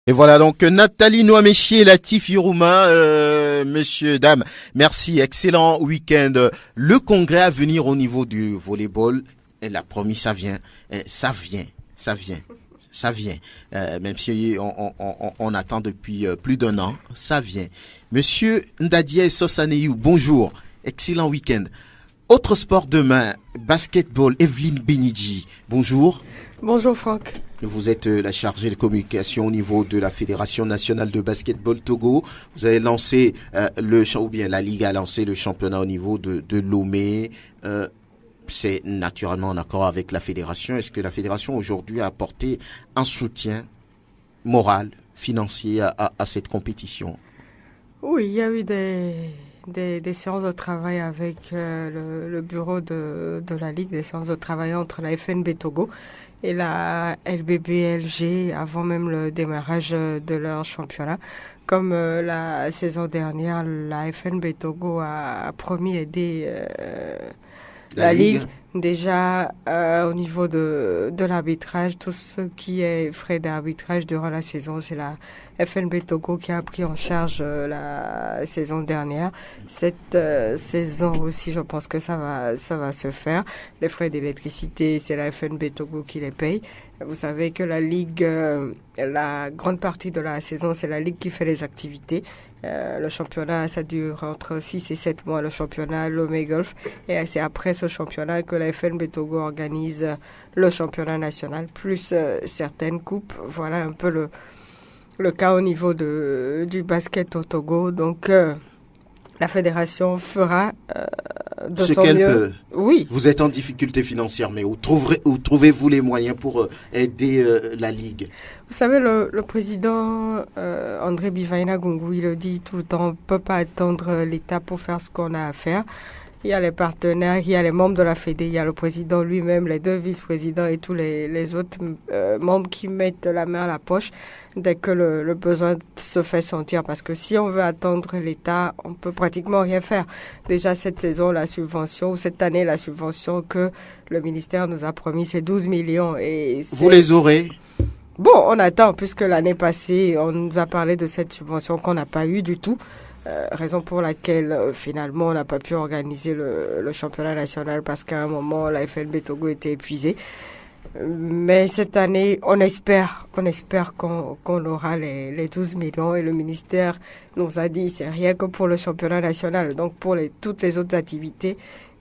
Et voilà donc Nathalie Noamechi et Latif Yurouma, monsieur, dame, merci, excellent week-end. Le congrès à venir au niveau du volleyball, elle a promis, ça vient, ça vient. Même si on attend depuis plus d'un an, ça vient. Monsieur Ndadia Sosaneyou, bonjour, excellent week-end. Autre sport demain, basketball, Evelyne Benidji, bonjour. Bonjour Franck. Vous êtes la chargée de communication au niveau de la Fédération nationale de basketball Togo. Vous avez lancé la Ligue a lancé le championnat au niveau de Lomé. C'est naturellement en accord avec la fédération. Est-ce que la fédération aujourd'hui a apporté un soutien moral, financier à cette compétition? Oui, il y a eu des séances de travail avec le bureau de la Ligue, des séances de travail entre la FNB Togo et la LBBLG avant même le démarrage de leur championnat. Comme la saison dernière, la FNB Togo a promis aider la Ligue déjà au niveau de l'arbitrage, tout ce qui est frais d'arbitrage durant la saison, c'est la FNB Togo qui a pris en charge la saison dernière. Cette saison aussi, je pense que ça va se faire. Les frais d'électricité, c'est la FNB Togo qui les paye. Vous savez que la Ligue, la grande partie de la saison, c'est la Ligue qui fait les activités. Le championnat, ça dure entre 6 et 7 mois, le championnat Lomé Golf. Et c'est après ce championnat que la FNB Togo organise le championnat national, plus certaines coupes. Voilà un peu le cas au niveau du basket au Togo. Donc, la fédération fera de ce son qu'elle mieux. peut. Oui. Vous êtes en difficulté financière, mais où trouvez-vous les moyens pour aider la Ligue? Vous savez, le président André Bivaina Gungu, il le dit tout le temps, on ne peut pas attendre l'État pour faire ce qu'on a à faire. Il y a les partenaires, il y a les membres de la Fédé, il y a le président lui-même, les deux vice-présidents et tous les autres membres qui mettent la main à la poche dès que le besoin se fait sentir. Parce que si on veut attendre l'État, on peut pratiquement rien faire. Déjà cette saison, la subvention, ou cette année, la subvention que le ministère nous a promis, c'est 12 millions. Et vous les aurez? Bon, on attend, puisque l'année passée, on nous a parlé de cette subvention qu'on n'a pas eue du tout. Raison pour laquelle finalement on n'a pas pu organiser le championnat national parce qu'à un moment la FNB Togo était épuisée. Mais cette année, on espère qu'on aura les 12 millions et le ministère nous a dit c'est rien que pour le championnat national, donc pour toutes les autres activités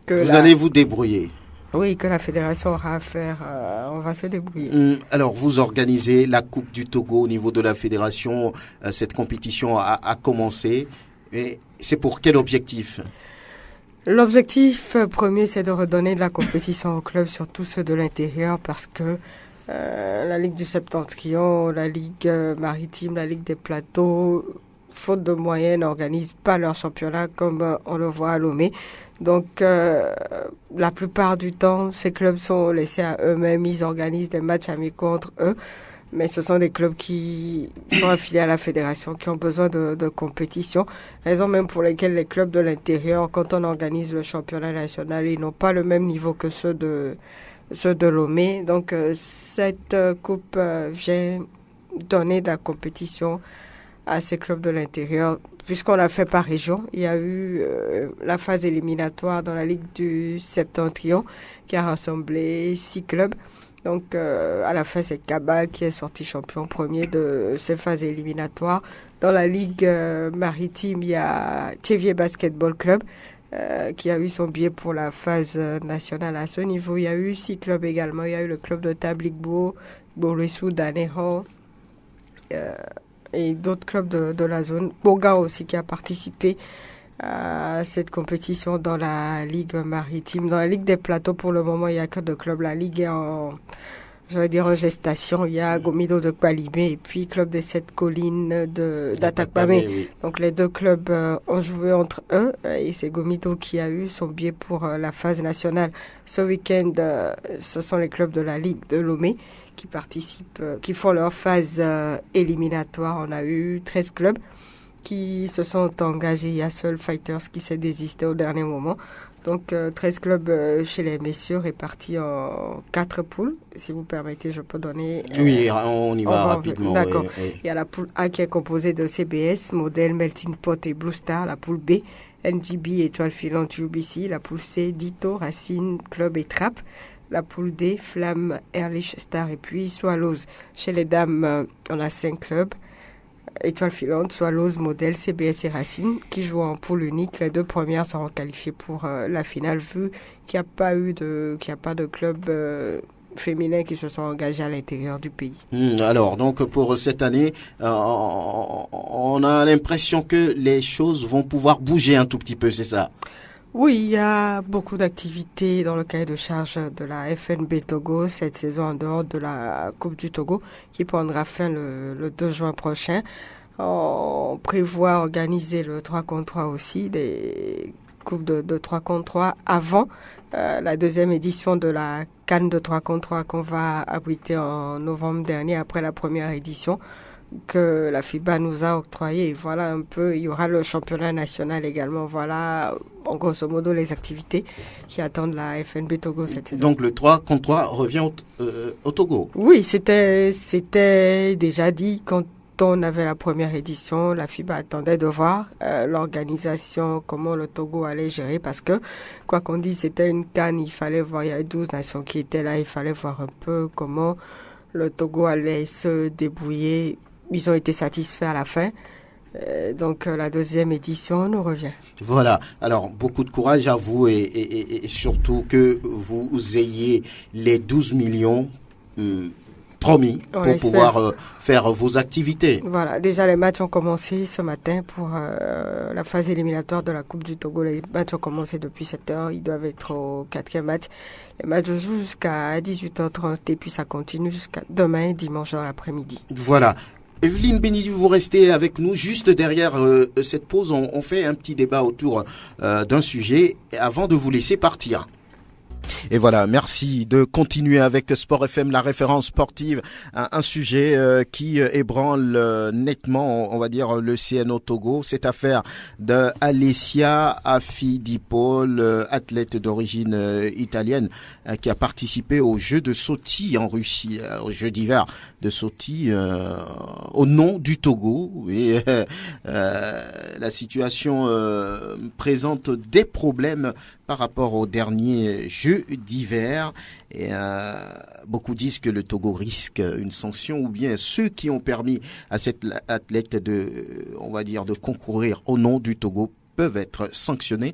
que vous allez vous débrouiller. Oui, que la fédération aura à faire, on va se débrouiller. Alors, vous organisez la Coupe du Togo au niveau de la fédération. Cette compétition a commencé. Et c'est pour quel objectif? L'objectif premier, c'est de redonner de la compétition au club, surtout ceux de l'intérieur, parce que la Ligue du Septentrion, la Ligue maritime, la Ligue des plateaux, faute de moyens, n'organisent pas leur championnat comme on le voit à Lomé. Donc, la plupart du temps, ces clubs sont laissés à eux-mêmes. Ils organisent des matchs amicaux entre eux. Mais ce sont des clubs qui sont affiliés à la fédération, qui ont besoin de compétition. Raison même pour lesquelles les clubs de l'intérieur, quand on organise le championnat national, ils n'ont pas le même niveau que ceux de Lomé. Donc, cette coupe vient donner de la compétition à ces clubs de l'intérieur. Puisqu'on a fait par région, il y a eu la phase éliminatoire dans la Ligue du Septentrion qui a rassemblé 6 clubs. Donc, à la fin, c'est Kaba qui est sorti champion premier de ces phases éliminatoires. Dans la Ligue maritime, il y a Tchévier Basketball Club qui a eu son billet pour la phase nationale. À ce niveau, il y a eu 6 clubs également. Il y a eu le club de Tabligbo, Bouressou, Daneho et d'autres clubs de la zone. Boga aussi qui a participé à cette compétition dans la Ligue maritime. Dans la Ligue des plateaux, pour le moment, il n'y a que 2 clubs. La Ligue est en gestation. Il y a Gomido de Kbalimé et puis Club des 7 collines d'Atakpamé. Oui. Donc, les 2 clubs ont joué entre eux et c'est Gomido qui a eu son billet pour la phase nationale. Ce week-end, ce sont les clubs de la Ligue de Lomé qui participent, qui font leur phase éliminatoire. On a eu 13 clubs qui se sont engagés. Il y a seul Fighters qui s'est désisté au dernier moment. Donc 13 clubs chez les messieurs répartis en 4 poules. Si vous permettez, je peux donner... oui, on y va rapidement. D'accord. Oui. Il y a la poule A qui est composée de CBS, Modèle, Melting Pot et Blue Star. La poule B, NGB, Étoile Filante, UBC. La poule C, Dito, Racine, Club et Trap. La poule D, Flamme, Ehrlich, Star et puis Swallows. Chez les dames, on a 5 clubs. Étoile Filante, Swallows, Modèle, CBS et Racine qui jouent en poule unique. Les 2 premières seront qualifiées pour la finale vu qu'il n'y a pas de club féminins qui se sont engagés à l'intérieur du pays. Alors, donc pour cette année, on a l'impression que les choses vont pouvoir bouger un tout petit peu, c'est ça? Oui, il y a beaucoup d'activités dans le cahier de charge de la FNB Togo cette saison en dehors de la Coupe du Togo qui prendra fin le 2 juin prochain. On prévoit organiser le 3 contre 3 aussi, des coupes de 3 contre 3 avant la deuxième édition de la CAN de 3 contre 3 qu'on va abriter en novembre dernier après la première édition que la FIBA nous a octroyé. Voilà un peu, il y aura le championnat national également. Voilà, en grosso modo, les activités qui attendent la FNB Togo cette saison. Donc le 3 contre 3 revient au Togo. Oui, c'était déjà dit quand on avait la première édition. La FIBA attendait de voir l'organisation, comment le Togo allait gérer parce que, quoi qu'on dise, c'était une CAN, il fallait voir, il y avait 12 nations qui étaient là, il fallait voir un peu comment le Togo allait se débrouiller. Ils ont été satisfaits à la fin. Donc la deuxième édition nous revient. Voilà. Alors beaucoup de courage à vous et surtout que vous ayez les 12 millions promis pour pouvoir faire vos activités. Voilà. Déjà les matchs ont commencé ce matin pour la phase éliminatoire de la Coupe du Togo. Les matchs ont commencé depuis 7h. Ils doivent être au 4e match. Les matchs jouent jusqu'à 18h30 et puis ça continue jusqu'à demain, dimanche dans l'après-midi. Voilà. Evelyne Benidi, vous restez avec nous juste derrière cette pause. On fait un petit débat autour d'un sujet avant de vous laisser partir. Et voilà, merci de continuer avec Sport FM, la référence sportive, un sujet qui ébranle nettement, on va dire, le CNO Togo. Cette affaire de Alessia Afidipol, athlète d'origine italienne, qui a participé aux Jeux de Sochi en Russie, aux Jeux d'hiver de Sochi, au nom du Togo. Et la situation présente des problèmes par rapport aux derniers Jeux d'hiver. Et beaucoup disent que le Togo risque une sanction, ou bien ceux qui ont permis à cet athlète on va dire, de concourir au nom du Togo peuvent être sanctionnés.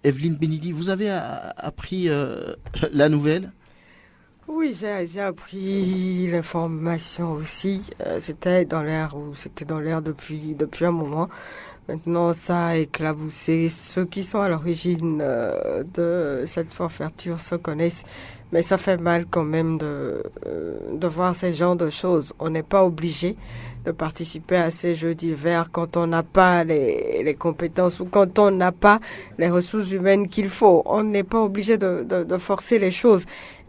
Evelyne Benidi, vous avez appris la nouvelle? Oui, j'ai appris l'information aussi. C'était dans l'air depuis un moment. Maintenant, ça a éclaboussé. Ceux qui sont à l'origine de cette forfaiture se connaissent, mais ça fait mal quand même de voir ce genre de choses. On n'est pas obligé de participer à ces Jeux d'hiver quand on n'a pas les compétences ou quand on n'a pas les ressources humaines qu'il faut. On n'est pas obligé de forcer les choses.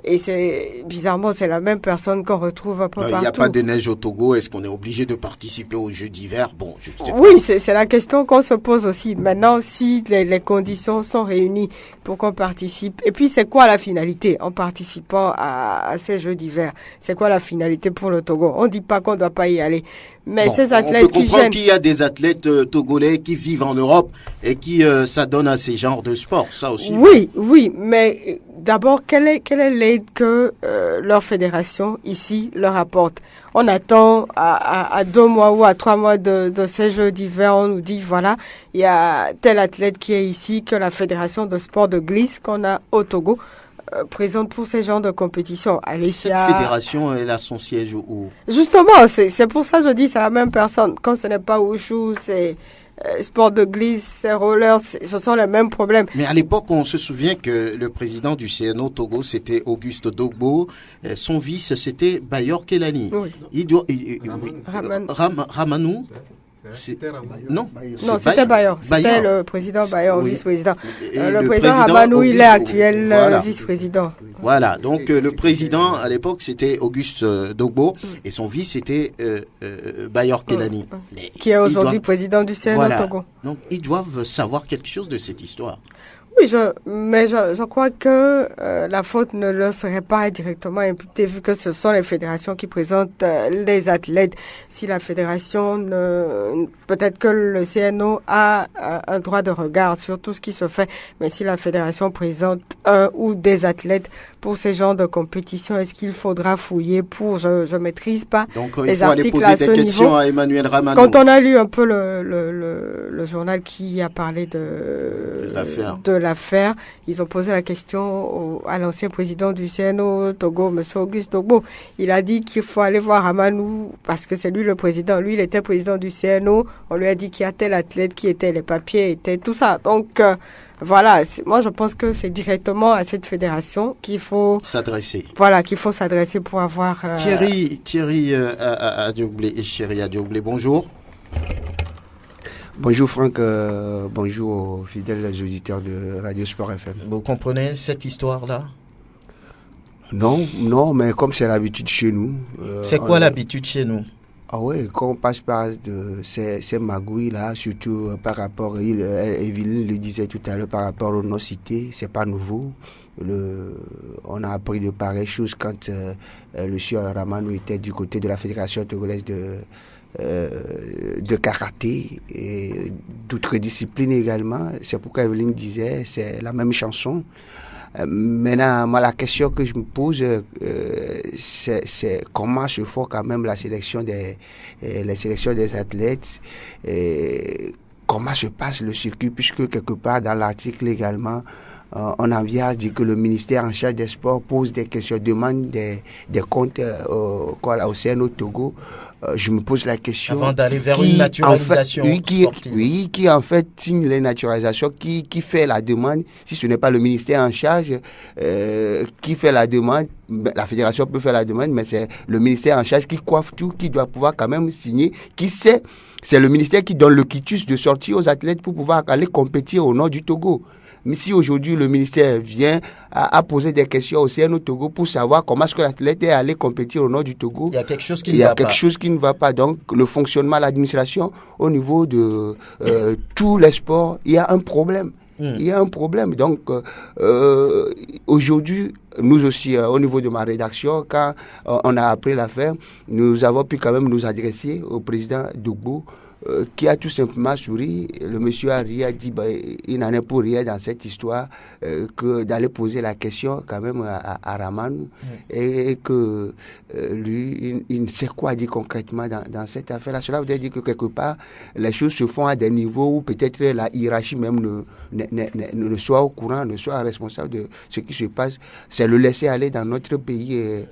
Et bizarrement, c'est la même personne qu'on retrouve un peu partout. Il n'y a pas de neige au Togo. Est-ce qu'on est obligé de participer aux Jeux d'hiver? Bon, je sais pas. Oui, c'est la question qu'on se pose aussi. Maintenant, si les conditions sont réunies pour qu'on participe, et puis c'est quoi la finalité en participant à ces Jeux d'hiver? C'est quoi la finalité pour le Togo? On ne dit pas qu'on ne doit pas y aller. Mais ces athlètes qui viennent... On peut comprendre qu'il y a des athlètes togolais qui vivent en Europe et qui s'adonnent à ces genres de sport, ça aussi. Oui, mais d'abord, quelle est l'aide que leur fédération ici leur apporte? On attend à 2 mois ou à 3 mois de ces Jeux d'hiver, on nous dit, voilà, il y a tel athlète qui est ici, que la fédération de sport de glisse qu'on a au Togo présente pour ces genres de compétition. Alessia... Cette fédération, elle a son siège où? Justement, c'est pour ça que je dis c'est la même personne. Quand ce n'est pas Wushu, c'est sport de glisse, c'est roller, ce sont les mêmes problèmes. Mais à l'époque, on se souvient que le président du CNO Togo, c'était Auguste Dogbo. Son vice, c'était Bayor Kelani. Oui. Ramanou. Non, c'était Bayor. C'était le président Bayor, vice-président. Le président Ramanou, il est actuel vice-président. Voilà, donc le président à l'époque c'était Auguste Dogbo et son vice c'était Bayor Kelani. Qui est aujourd'hui président du CNO Togo. Donc ils doivent savoir quelque chose de cette histoire. Oui, mais je crois que la faute ne leur serait pas directement imputée vu que ce sont les fédérations qui présentent les athlètes. Si la fédération peut-être que le CNO a un droit de regard sur tout ce qui se fait, mais si la fédération présente un ou des athlètes pour ces genres de compétition, est-ce qu'il faudra fouiller pour, je maîtrise pas donc, les il faut aller articles poser à des ce questions niveau. à Emmanuel Ramanou. Quand on a lu un peu le journal qui a parlé de l'affaire, ils ont posé la question à l'ancien président du CNO Togo, M. Auguste Togo. Il a dit qu'il faut aller voir Ramanou parce que c'est lui le président. Lui, il était président du CNO. On lui a dit qu'il y a tel athlète, qui était les papiers, était tout ça. Donc, voilà, moi je pense que c'est directement à cette fédération qu'il faut s'adresser. Voilà, qu'il faut s'adresser pour avoir... Thierry Adioblé et Chéri Adioblé, bonjour. Bonjour Franck, bonjour aux fidèles auditeurs de Radio Sport FM. Vous comprenez cette histoire-là? Non, mais comme c'est l'habitude chez nous... c'est quoi l'habitude chez nous? Ah oui, quand on passe par ces magouilles-là, surtout par rapport, Evelyne le disait tout à l'heure, par rapport aux non-cités, c'est pas nouveau. On a appris de pareilles choses quand le sieur Ramanou était du côté de la Fédération togolaise de karaté et d'autres disciplines également. C'est pourquoi Evelyne disait, c'est la même chanson. Maintenant, moi, la question que je me pose, c'est comment se fait quand même la sélection des athlètes, comment se passe le circuit, puisque quelque part dans l'article également, on en vient à dire que le ministère en charge des sports pose des questions, demande des comptes au CNO Togo. Je me pose la question... Avant d'aller vers une naturalisation sportive. Qui en fait signe les naturalisations, qui fait la demande, si ce n'est pas le ministère en charge, qui fait la demande. La fédération peut faire la demande, mais c'est le ministère en charge qui coiffe tout, qui doit pouvoir quand même signer, qui sait... C'est le ministère qui donne le quitus de sortie aux athlètes pour pouvoir aller compétir au nord du Togo. Mais si aujourd'hui le ministère vient à poser des questions au CNO Togo pour savoir comment est-ce que l'athlète est allé compétir au nord du Togo, il y a quelque chose qui ne va pas. Donc le fonctionnement, l'administration, au niveau de tous les sports, il y a un problème. Il y a un problème. Donc aujourd'hui, nous aussi, au niveau de ma rédaction, quand on a appris l'affaire, nous avons pu quand même nous adresser au président Dogbo, qui a tout simplement souri. Le monsieur Harry a dit il n'en est pour rien dans cette histoire que d'aller poser la question quand même à Raman et que lui, il ne sait quoi dire concrètement dans cette affaire-là. Cela veut dire que quelque part, les choses se font à des niveaux où peut-être la hiérarchie même ne soit au courant, ne soit responsable de ce qui se passe. C'est le laisser aller dans notre pays et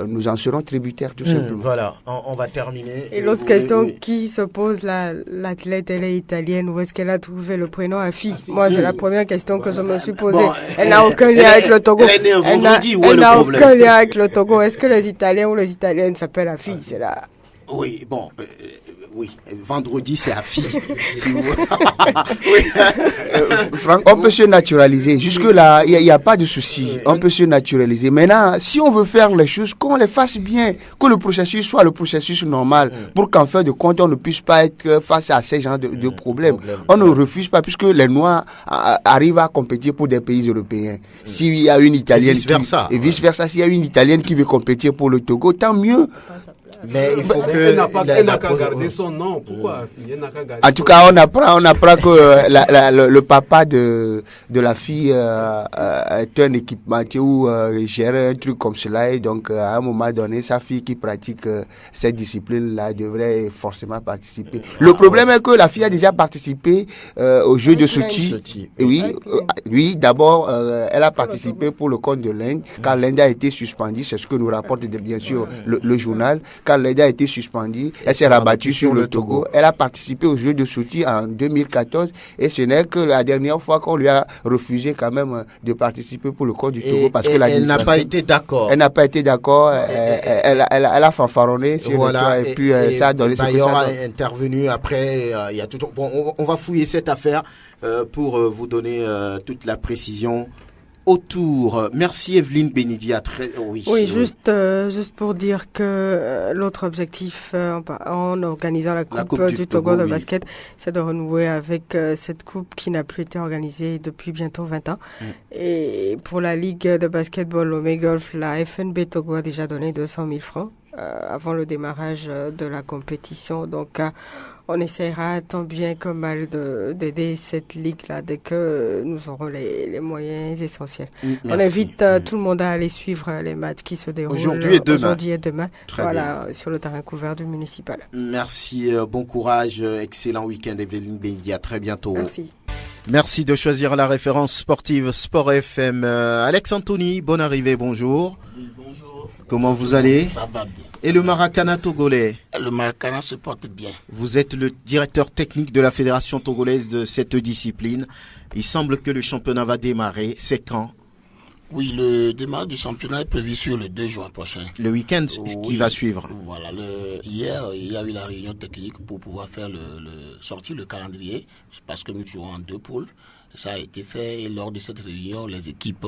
nous en serons tributaires tout simplement. Voilà, on va terminer. Et l'autre question qui se pose, l'athlète, elle est italienne, où est-ce qu'elle a trouvé le prénom Afi? Moi, c'est la première question que je me suis posée. Bon, elle n'a aucun lien avec le Togo. Elle est née un vendredi, elle n'a aucun lien avec le Togo. Est-ce que les Italiens ou les Italiennes s'appellent Afi? C'est là. Oui, bon, oui, vendredi c'est Afi. Franck, on peut se naturaliser. Jusque-là, il n'y a pas de souci. On peut se naturaliser. Maintenant, si on veut faire les choses, qu'on les fasse bien, que le processus soit le processus normal, pour qu'en fin de compte, on ne puisse pas être face à ces genres de problèmes. On ne refuse pas, puisque les Noirs arrivent à compétir pour des pays européens. S'il y a une Italienne... Et vice-versa. S'il y a une Italienne qui veut compétir pour le Togo, tant mieux. Mais il faut elle n'a qu'à garder son nom. Pourquoi elle n'a qu'à garder En tout cas, on apprend que le papa de la fille est un équipementier ou gère un truc comme cela. Et donc, à un moment donné, sa fille qui pratique cette discipline-là devrait forcément participer. Le problème est que la fille a déjà participé au jeu de Sochi. Oui, d'abord, elle a participé pour le compte de l'Inde. Quand l'Inde a été suspendue, c'est ce que nous rapporte bien sûr le journal. Quand l'Inde a été suspendue, elle s'est rabattue sur le Togo. Elle a participé aux Jeux de Sochi en 2014 et ce n'est que la dernière fois qu'on lui a refusé quand même de participer pour le compte du Togo parce que elle n'a pas été d'accord. Elle n'a pas été d'accord. Elle a fanfaronné sur le toit et puis ça a donné ce que ça est intervenu après. Il y a tout. Bon, on va fouiller cette affaire pour vous donner toute la précision autour. Merci Evelyne Benidia. Oui, juste pour dire que l'autre objectif en organisant la Coupe du Togo de basket, c'est de renouer avec cette coupe qui n'a plus été organisée depuis bientôt 20 ans. Et pour la Ligue de basketball Lomé Golf, la FNB Togo a déjà donné 200 000 francs avant le démarrage de la compétition. Donc, on essaiera tant bien que mal d'aider cette ligue-là dès que nous aurons les moyens essentiels. Merci. On invite tout le monde à aller suivre les matchs qui se déroulent aujourd'hui et demain sur le terrain couvert du municipal. Merci, bon courage, excellent week-end Evelyne Benidia, à très bientôt. Merci. Merci de choisir la référence sportive Sport FM. Alex Anthony, bonne arrivée, bonjour. Oui, bonjour. Comment vous allez? Ça va bien. Et le Maracana togolais? Le Maracana se porte bien. Vous êtes le directeur technique de la fédération togolaise de cette discipline. Il semble que le championnat va démarrer. C'est quand? Oui, le démarrage du championnat est prévu sur le 2 juin prochain. Le week-end qui va suivre. Voilà. Hier, il y a eu la réunion technique pour pouvoir faire sortir le calendrier, parce que nous jouons en 2 poules. Ça a été fait et lors de cette réunion, les équipes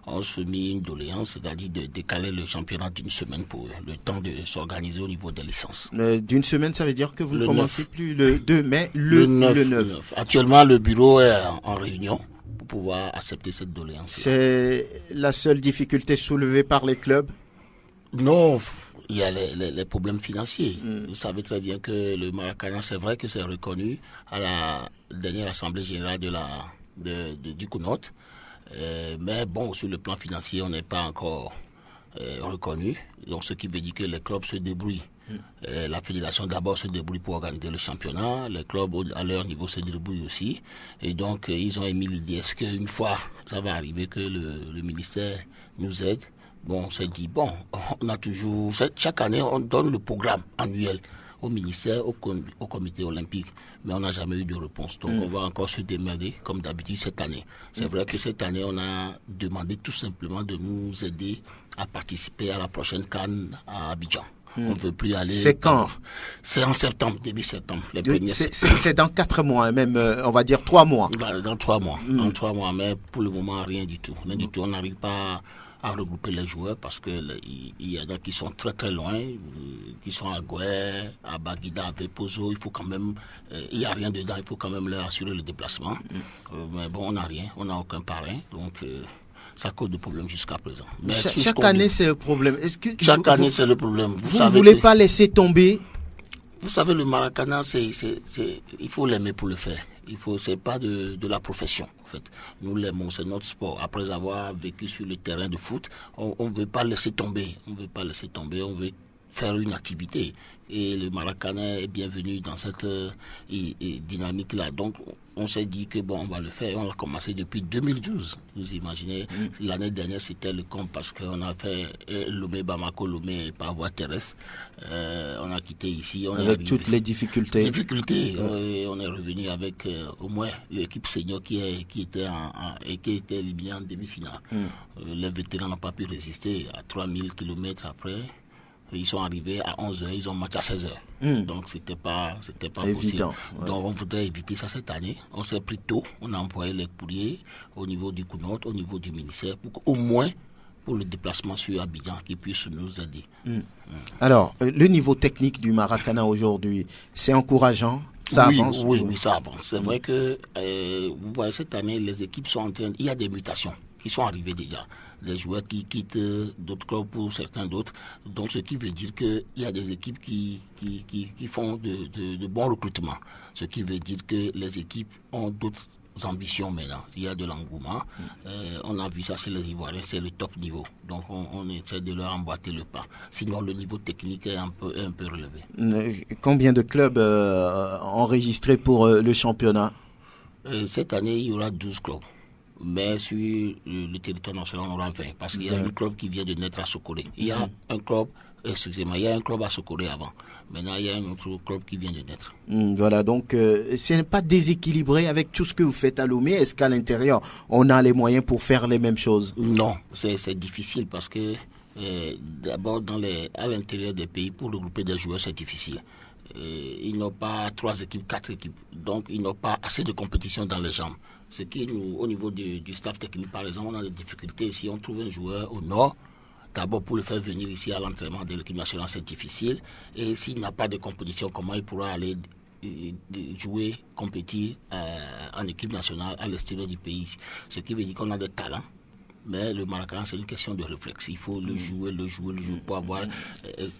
ont soumis une doléance, c'est-à-dire de décaler le championnat d'une semaine pour le temps de s'organiser au niveau des licences. D'une semaine, ça veut dire que vous ne commencez plus le 2 mai, le 9. Actuellement, le bureau est en réunion pour pouvoir accepter cette doléance. C'est la seule difficulté soulevée par les clubs? Non, il y a les problèmes financiers. Vous savez très bien que le Maracana, c'est vrai que c'est reconnu à la dernière assemblée générale du COUNOT. Mais bon, sur le plan financier, on n'est pas encore reconnu. Donc, ce qui veut dire que les clubs se débrouillent. La fédération d'abord se débrouille pour organiser le championnat. Les clubs à leur niveau se débrouillent aussi. Et donc, ils ont émis l'idée, est-ce qu'une fois, ça va arriver que le ministère nous aide? Bon, on s'est dit, on a toujours... Chaque année, on donne le programme annuel au ministère, au comité olympique. Mais on n'a jamais eu de réponse. Donc, on va encore se démerder, comme d'habitude, cette année. C'est vrai que cette année, on a demandé tout simplement de nous aider à participer à la prochaine CAN à Abidjan. On ne veut plus aller... C'est quand? C'est en septembre, début septembre. C'est dans 4 mois, même, on va dire 3 mois. Dans 3 mois. Dans 3 mois, mais pour le moment, rien du tout. Rien du tout. On n'arrive pas à regrouper les joueurs parce que il y en a qui sont très très loin, qui sont à Goué, à Baguida, à Vepozo. Il faut quand même, il n'y a rien dedans, il faut quand même leur assurer le déplacement. Mais bon, on n'a rien, on n'a aucun parrain, donc ça cause de problèmes jusqu'à présent. Mais chaque année, c'est le problème. Chaque année, c'est le problème. Vous ne voulez pas laisser tomber? Vous savez, le Maracana, il faut l'aimer pour le faire. C'est pas de la profession, en fait. Nous l'aimons, c'est notre sport. Après avoir vécu sur le terrain de foot, on ne veut pas laisser tomber. On veut faire une activité. Et le Maracana est bienvenu dans cette dynamique-là. Donc, on s'est dit que on va le faire. On l'a commencé depuis 2012. Vous imaginez, l'année dernière, c'était le compte parce qu'on a fait Lomé, Bamako, Lomé par voie terrestre. On a quitté ici. Avec toutes les difficultés. On est revenu avec au moins l'équipe senior qui était éliminée en demi-finale. Les vétérans n'ont pas pu résister à 3000 km après. Ils sont arrivés à 11h, ils ont match à 16h. Donc, c'était pas évident, possible. Ouais. Donc, on voudrait éviter ça cette année. On s'est pris tôt. On a envoyé les courriers au niveau du COUNOT, au niveau du ministère, pour qu'au moins, pour le déplacement sur Abidjan, qu'ils puissent nous aider. Alors, le niveau technique du Maracana aujourd'hui, c'est encourageant? Ça avance? Oui, ça avance. C'est vrai que, vous voyez, cette année, les équipes sont en train... Il y a des mutations qui sont arrivées déjà. Les joueurs qui quittent d'autres clubs pour certains d'autres. Donc, ce qui veut dire qu'il y a des équipes qui font de bons recrutements. Ce qui veut dire que les équipes ont d'autres ambitions maintenant. Il y a de l'engouement. On a vu ça chez les Ivoiriens, c'est le top niveau. Donc, on essaie de leur emboîter le pas. Sinon, le niveau technique est un peu relevé. Combien de clubs enregistrés pour le championnat? Cette année, il y aura 12 clubs. Mais sur le territoire national, on aura 20. Parce qu'il y a un club qui vient de naître à Sokoré. Il y a un club, il y a un club à Sokoré avant. Maintenant, il y a un autre club qui vient de naître. Voilà, donc ce n'est pas déséquilibré avec tout ce que vous faites à Lomé. Est-ce qu'à l'intérieur, on a les moyens pour faire les mêmes choses? Non, c'est difficile parce que d'abord, à l'intérieur des pays, pour regrouper des joueurs, c'est difficile. Ils n'ont pas 3 équipes, 4 équipes. Donc, ils n'ont pas assez de compétition dans les jambes. Ce qui nous, au niveau du staff technique, par exemple, on a des difficultés. Si on trouve un joueur au nord, d'abord pour le faire venir ici à l'entraînement de l'équipe nationale, c'est difficile. Et s'il n'a pas de compétition, comment il pourra aller jouer, compétir en équipe nationale à l'extérieur du pays? Ce qui veut dire qu'on a des talents. Mais le Maracana, c'est une question de réflexe. Il faut le jouer pour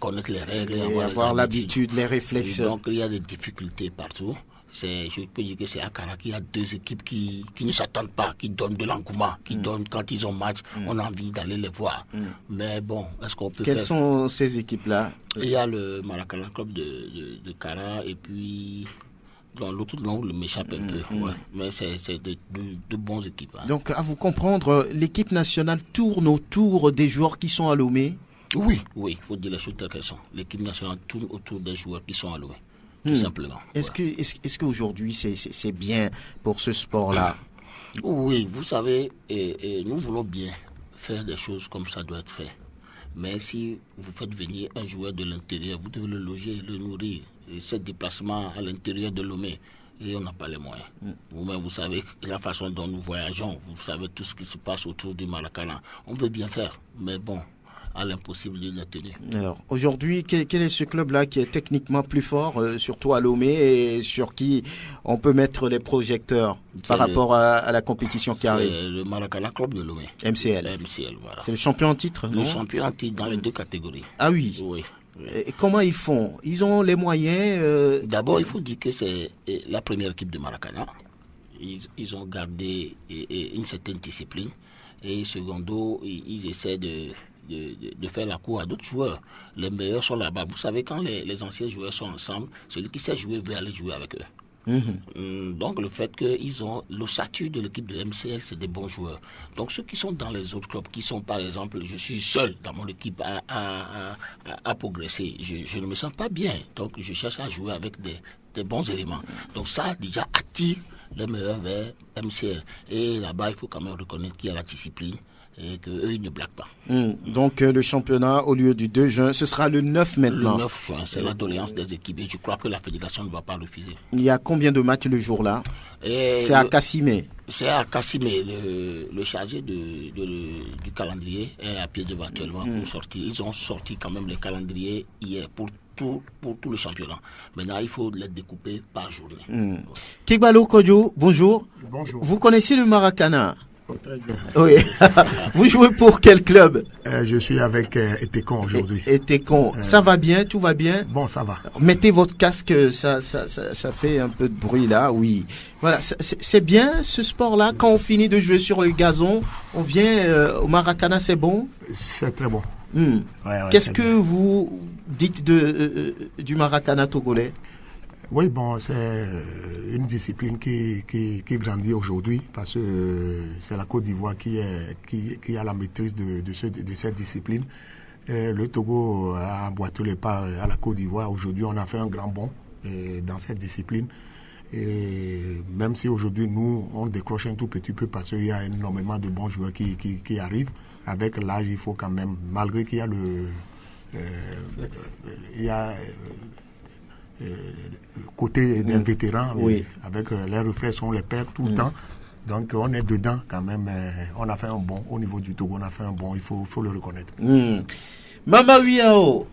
connaître les règles. Et avoir l'habitude, les réflexes. Et donc, il y a des difficultés partout. Je peux dire que c'est à Kara qu'il y a deux équipes qui ne s'attendent pas, qui donnent de l'engouement, qui donnent, quand ils ont match, on a envie d'aller les voir. Mais bon, est-ce qu'on peut Quelles sont ces équipes-là? Il y a le Maracana Club de Kara et puis... Dans l'autre nom, le m'échappe un peu. Ouais. Mais c'est de bonnes équipes. Hein. Donc, à vous comprendre, l'équipe nationale tourne autour des joueurs qui sont à Lomé? Oui, il faut dire les choses telles qu'elles sont. L'équipe nationale tourne autour des joueurs qui sont à Lomé, tout simplement. Est-ce qu'aujourd'hui, c'est bien pour ce sport-là? Oui, vous savez, nous voulons bien faire des choses comme ça doit être fait. Mais si vous faites venir un joueur de l'intérieur, vous devez le loger, le nourrir. Et ce déplacement à l'intérieur de Lomé, et on n'a pas les moyens. Vous-même, vous savez la façon dont nous voyageons, vous savez tout ce qui se passe autour du Maracana. On veut bien faire, mais bon, à l'impossible de la tenir. Alors, aujourd'hui, quel est ce club-là qui est techniquement plus fort, surtout à Lomé, et sur qui on peut mettre les projecteurs par rapport à la compétition qui arrive? C'est le Maracana Club de Lomé. MCL. Voilà. C'est le champion en titre, non? Le champion en titre dans les deux catégories. Ah oui? Oui. Et comment ils font? Ils ont les moyens D'abord, il faut dire que c'est la première équipe de Maracana. Ils ont gardé une certaine discipline. Et secondo, ils essaient de faire la cour à d'autres joueurs. Les meilleurs sont là-bas. Vous savez, quand les anciens joueurs sont ensemble, celui qui sait jouer veut aller jouer avec eux. Donc le fait qu'ils ont l'ossature de l'équipe de MCL, c'est des bons joueurs. Donc ceux qui sont dans les autres clubs, qui sont par exemple, je suis seul dans mon équipe à progresser, je ne me sens pas bien. Donc je cherche à jouer avec des bons éléments. Donc ça déjà attire les meilleurs vers MCL. Et là-bas, il faut quand même reconnaître qu'il y a la discipline et qu'eux, ils ne blaguent pas. Donc le championnat, au lieu du 2 juin, ce sera le 9 maintenant. Le 9 juin, c'est la doléance des équipes et je crois que la fédération ne va pas refuser. Il y a combien de matchs le jour-là? C'est à Kassimé. C'est à Kassimé. Le chargé du calendrier est à pied devant actuellement pour sortir. Ils ont sorti quand même les calendriers hier pour tout le championnat. Maintenant, il faut les découper par journée. Kegbalo Kodjo, bonjour. Bonjour. Vous connaissez le Maracana? Très bien. Oui. Vous jouez pour quel club? Je suis avec Etekon aujourd'hui. Etekon. Ça va bien? Tout va bien? Bon, ça va. Mettez votre casque, ça fait un peu de bruit là, oui. Voilà, c'est bien ce sport-là. Quand on finit de jouer sur le gazon, on vient au Maracana, c'est bon? C'est très bon. Qu'est-ce que vous dites du Maracana togolais? Oui, bon, c'est une discipline qui grandit aujourd'hui parce que c'est la Côte d'Ivoire qui a la maîtrise de cette discipline. Et le Togo a emboîté les pas à la Côte d'Ivoire. Aujourd'hui, on a fait un grand bond dans cette discipline. Et même si aujourd'hui, nous, on décroche un tout petit peu parce qu'il y a énormément de bons joueurs qui arrivent, avec l'âge, il faut quand même, malgré qu'il y a le côté des vétérans, avec les reflets, on les perd tout le temps. Donc on est dedans quand même. On a fait un bond au niveau du Togo, on a fait un bond, il faut le reconnaître. Mama Wiao,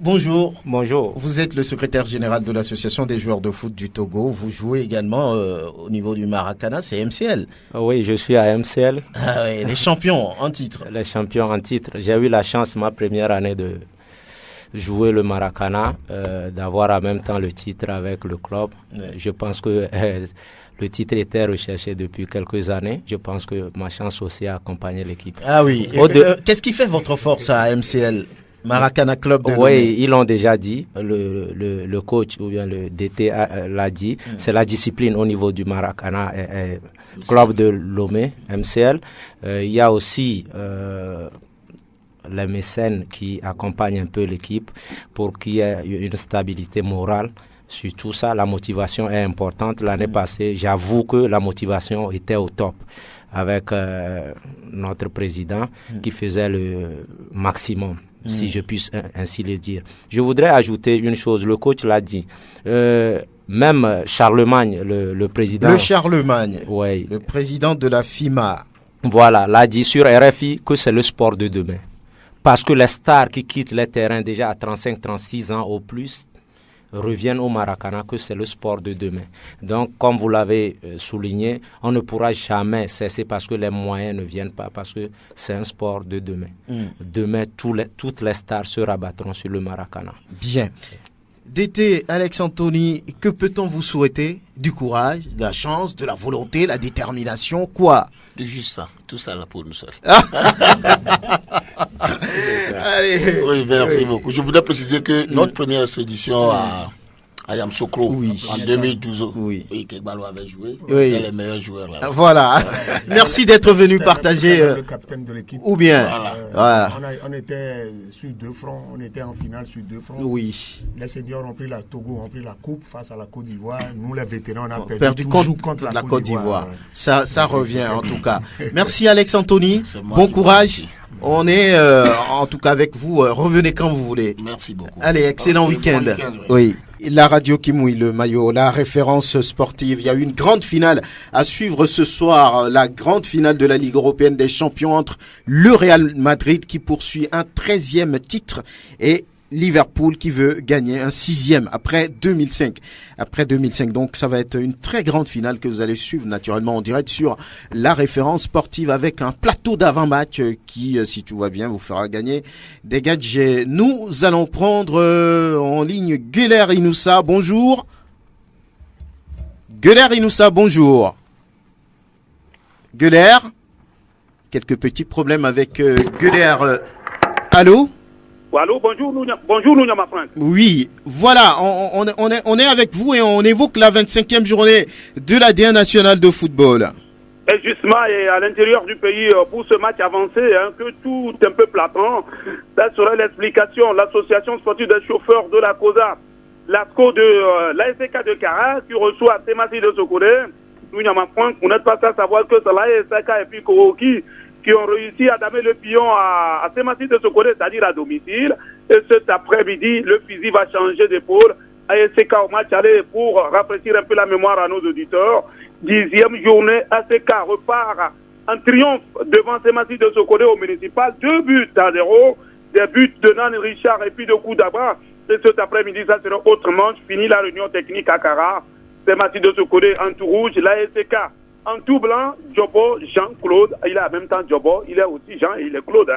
bonjour. Bonjour. Vous êtes le secrétaire général de l'association des joueurs de foot du Togo. Vous jouez également au niveau du Maracana, c'est MCL. Oui, je suis à MCL. Ah oui, les champions en titre. Les champions en titre. J'ai eu la chance, ma première année, de jouer le Maracana, d'avoir en même temps le titre avec le club. Je pense que le titre était recherché depuis quelques années. Je pense que ma chance aussi a accompagné l'équipe. Ah oui. Qu'est-ce qui fait votre force à MCL, Maracana Club de Lomé? Oui, ils l'ont déjà dit. Le coach ou bien le DT l'a dit. C'est la discipline au niveau du Maracana Club de Lomé, MCL. Il y a aussi les mécènes qui accompagnent un peu l'équipe pour qu'il y ait une stabilité morale. Sur tout ça, la motivation est importante. L'année passée, j'avoue que la motivation était au top avec notre président qui faisait le maximum, si je puisse ainsi le dire. Je voudrais ajouter une chose, le coach l'a dit. même Charlemagne, le président... Le Charlemagne, ouais, le président de la FIMA. Voilà, l'a dit sur RFI que c'est le sport de demain. Parce que les stars qui quittent les terrains déjà à 35-36 ans au plus reviennent au Maracana, que c'est le sport de demain. Donc, comme vous l'avez souligné, on ne pourra jamais cesser parce que les moyens ne viennent pas, parce que c'est un sport de demain. Demain, toutes les stars se rabattront sur le Maracana. Bien. DT Alex Anthony, que peut-on vous souhaiter? Du courage, de la chance, de la volonté, la détermination, quoi? Juste ça, tout ça là pour nous seuls. Allez. Oui, merci beaucoup. Je voudrais préciser que notre première expédition à Yamoussoukro en 2012, oui, Kegbalo avait joué, c'était les meilleurs joueurs là. Voilà. Merci d'être venu partager. Le capitaine de l'équipe. Ou bien. Voilà. On était sur 2 fronts, on était en finale sur 2 fronts. Oui. Les seniors ont pris la Togo, ont pris la coupe face à la Côte d'Ivoire. Nous, les vétérans, on a perdu contre la Côte d'Ivoire. Ça revient en tout cas. Merci Alex Anthony. Bon courage. On est en tout cas avec vous. Revenez quand vous voulez. Merci beaucoup. Allez, excellent week-end. Oui. La radio qui mouille le maillot, la référence sportive. Il y a eu une grande finale à suivre ce soir. La grande finale de la Ligue européenne des champions entre le Real Madrid qui poursuit un 13e titre et Liverpool qui veut gagner un 6e après 2005. Donc ça va être une très grande finale que vous allez suivre naturellement en direct sur la référence sportive avec un plateau d'avant-match qui, si tout va bien, vous fera gagner des gadgets. Nous allons prendre en ligne Guler Inoussa. Bonjour. Guler Inoussa, bonjour. Guler. Quelques petits problèmes avec Guler. Allô? Allô, bonjour Nounyama Franck. Oui, voilà, on est avec vous et on évoque la 25e journée de la D1 nationale de football. Et justement, et à l'intérieur du pays, pour ce match avancé, que tout un peu platant, ça serait l'explication. L'association sportive des chauffeurs de la COSA, l'ASCO de l'ASK de Kara, qui reçoit Temasi de Sokoré. Nounyama Franck, vous n'êtes pas sans savoir que c'est l'ASK et puis Koroki qui ont réussi à damer le pion à Temasi de Sokoré, c'est-à-dire à domicile. Et cet après-midi, le fusil va changer d'épaule. ASK au match aller pour rafraîchir un peu la mémoire à nos auditeurs. 10e journée, ASK repart en triomphe devant Temasi de Sokoré au municipal. 2-0, des buts de Nan Richard et puis de Koudaba. Et cet après-midi, ça sera autrement. Fini la réunion technique à Kara. Temasi de Sokoré en tout rouge, l'ASK en tout blanc, Djobo, Jean-Claude, il a en même temps Djobo, il est aussi Jean et il est Claude.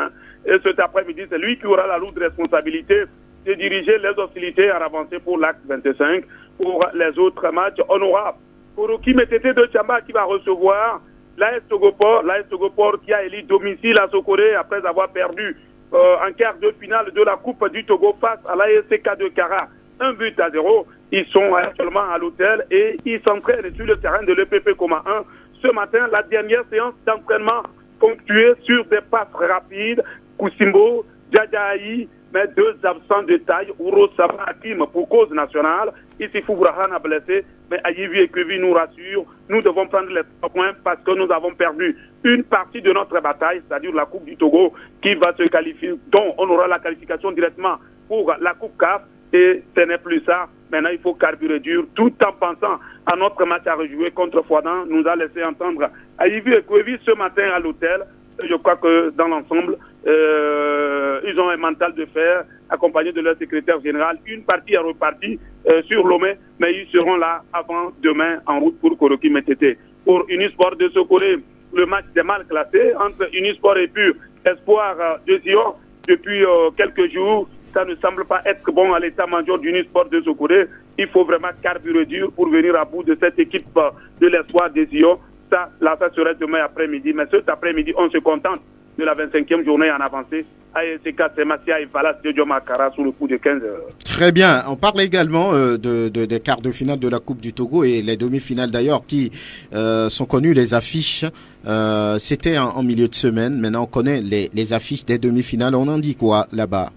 Et cet après-midi, c'est lui qui aura la lourde responsabilité de diriger les hostilités à avancer pour l'acte 25. Pour les autres matchs, on aura Koroki Metete de Tchamba qui va recevoir l'AS Togopor qui a élu domicile à Sokoré après avoir perdu en quart de finale de la Coupe du Togo face à l'ASK de Kara. 1-0. Ils sont actuellement à l'hôtel et ils s'entraînent sur le terrain de l'EPP Coma 1. Ce matin, la dernière séance d'entraînement ponctuée sur des passes rapides. Koussimbo, Djadjaï, mais 2 absents de taille. Ouro Sama Hakim pour cause nationale. Ici Foubrahan a blessé, mais Ayivi et Kevi nous rassurent. Nous devons prendre les 3 points parce que nous avons perdu une partie de notre bataille, c'est-à-dire la Coupe du Togo, qui va se qualifier, dont on aura la qualification directement pour la Coupe CAF. Et ce n'est plus ça. Maintenant, il faut carburer dur, tout en pensant à notre match à rejouer contre Fouadan. Nous a laissé entendre Ayivi et Kwevi ce matin à l'hôtel. Je crois que dans l'ensemble, ils ont un mental de fer, accompagné de leur secrétaire général. Une partie est repartie sur Lomé, mais ils seront là avant demain en route pour Koroki Metete. Pour Unisport de Sokoré, le match est mal classé entre Unisport et Pur Espoir de Zion depuis quelques jours. Ça ne semble pas être bon à l'état-major d'Unisport de Sokoré. Il faut vraiment carburer dur pour venir à bout de cette équipe de l'Espoir des Zion. Ça serait demain après-midi. Mais cet après-midi, on se contente de la 25e journée en avancée. ASK Semassia et Valas de Djomakara sous le coup de 15 heures. Très bien. On parle également des quarts de finale de la Coupe du Togo et les demi-finales d'ailleurs qui sont connues, les affiches. C'était en milieu de semaine. Maintenant, on connaît les affiches des demi-finales. On en dit quoi là-bas?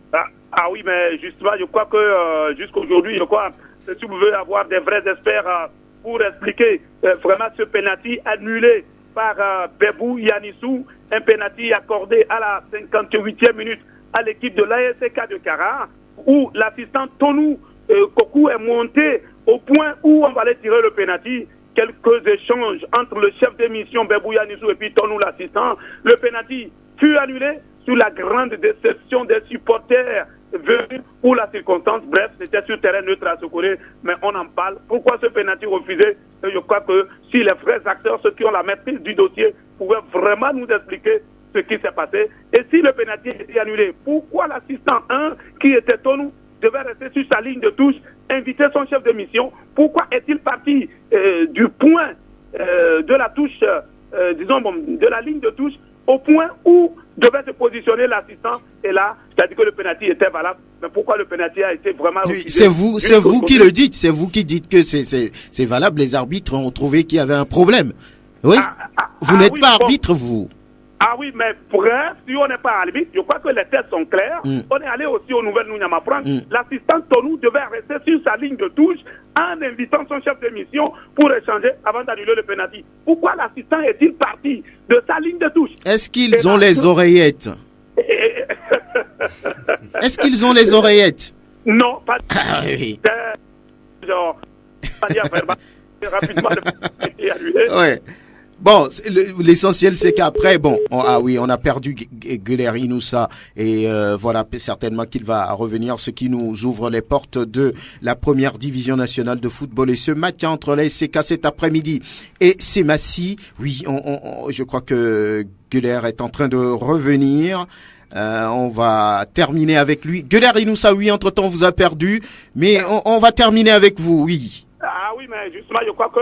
Ah oui, mais justement, je crois que jusqu'aujourd'hui, si vous pouvez avoir des vrais experts pour expliquer vraiment ce penalty annulé par Bebou Yanissou, un penalty accordé à la 58e minute à l'équipe de l'ASK de Kara, où l'assistant Tonou Kokou est monté au point où on va aller tirer le penalty. Quelques échanges entre le chef de mission Bebouya Nissou et puis Tonou l'assistant. Le penalty fut annulé sur la grande déception des supporters venus pour la circonstance. Bref, c'était sur terrain neutre à Sokoré, mais on en parle. Pourquoi ce penalty refusé? Je crois que si les vrais acteurs, ceux qui ont la maîtrise du dossier, pouvaient vraiment nous expliquer ce qui s'est passé. Et si le penalty était annulé, pourquoi l'assistant 1, qui était Tonou, devait rester sur sa ligne de touche, inviter son chef de mission? Pourquoi est-il parti du point de la touche, de la ligne de touche, au point où devait se positionner l'assistant? Et là, c'est-à-dire que le penalty était valable. Mais pourquoi le penalty a été vraiment... C'est vous qui le dites. C'est vous qui dites que c'est valable. Les arbitres ont trouvé qu'il y avait un problème. Oui. Vous n'êtes pas arbitre, vous. Ah oui, mais bref, si on n'est pas arbitre, je crois que les tests sont clairs. On est allé aussi aux nouvelles Nounyama France. L'assistant Tonou devait rester sur sa ligne de touche en invitant son chef de mission pour échanger avant d'annuler le penalty. Pourquoi l'assistant est-il parti de sa ligne de touche? Est-ce qu'ils ont les oreillettes? Est-ce qu'ils ont les oreillettes? Non, pas du tout. Oui. Genre, rapidement, le penalty est annulé. Ouais. Bon, l'essentiel c'est qu'après, on a perdu Guler Inoussa et voilà certainement qu'il va revenir, ce qui nous ouvre les portes de la première division nationale de football. Et ce match entre la SCK cet après-midi et Semassi, oui, je crois que Guler est en train de revenir. On va terminer avec lui. Guler Inoussa, oui, entre-temps on vous a perdu, mais on va terminer avec vous, oui. Ah oui, mais justement, je crois que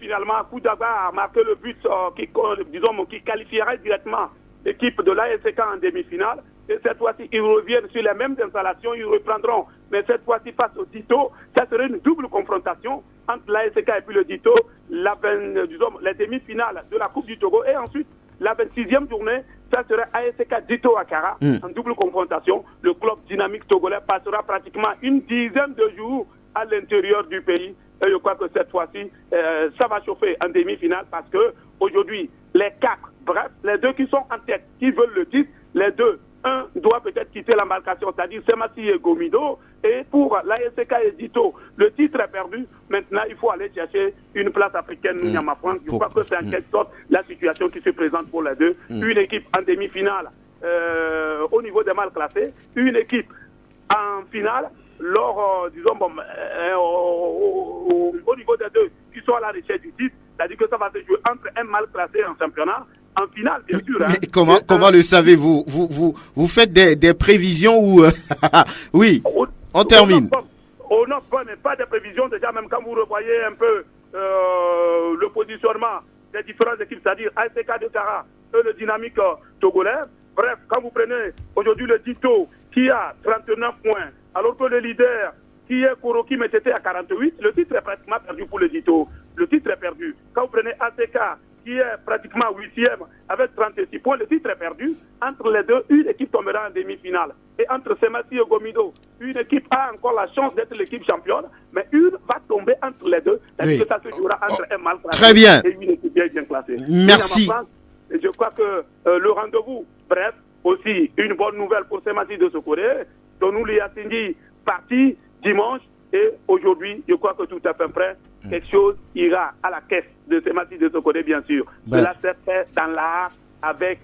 finalement, Koudaga a marqué le but qui qualifierait directement l'équipe de l'ASK en demi-finale. Et cette fois-ci, ils reviennent sur les mêmes installations, ils reprendront. Mais cette fois-ci, face au Dito, ça serait une double confrontation entre l'ASK et puis le Dito, les demi-finales de la Coupe du Togo. Et ensuite, la 26e journée, ça serait ASK Dito Akara, en double confrontation. Le club dynamique togolais passera pratiquement une dizaine de jours à l'intérieur du pays. Et je crois que cette fois-ci, ça va chauffer en demi-finale parce que aujourd'hui, les 4, bref, les 2 qui sont en tête, qui veulent le titre, les 2, un doit peut-être quitter l'embarcation, c'est-à-dire Semassi et Gomido. Et pour l'ASK et Dito, le titre est perdu. Maintenant, il faut aller chercher une place africaine, Nounyama France. Je crois que c'est en quelque sorte la situation qui se présente pour les 2. Une équipe en demi-finale au niveau des mal classés, une équipe en finale. Au niveau des 2 qui sont à la recherche du titre, c'est-à-dire que ça va se jouer entre un mal classé en championnat, en finale, bien sûr. Mais comment le savez-vous? Vous faites des prévisions ou oui, on termine. Non, pas des prévisions. Déjà, même quand vous revoyez un peu le positionnement des différentes équipes, c'est-à-dire ASK de Kara et le dynamique togolais. Bref, quand vous prenez aujourd'hui le Dito qui a 39 points, alors que le leader, qui est Koroki Metete à 48, le titre est pratiquement perdu pour le Dito. Le titre est perdu. Quand vous prenez ACK, qui est pratiquement 8e avec 36 points, le titre est perdu. Entre les 2, une équipe tombera en demi-finale. Et entre Semassi et Gomido, une équipe a encore la chance d'être l'équipe championne, mais une va tomber entre les 2. C'est-à-dire que ça se jouera entre un mal classé très bien. Et une équipe bien classée. Merci. Et je crois que le rendez-vous, bref, aussi une bonne nouvelle pour Semassi de Sokoré. Tonou Liassindi parti dimanche et aujourd'hui, je crois que tout est prêt. Quelque chose ira à la caisse de Semassi de Sokoré, bien sûr. Cela s'est fait dans l'art avec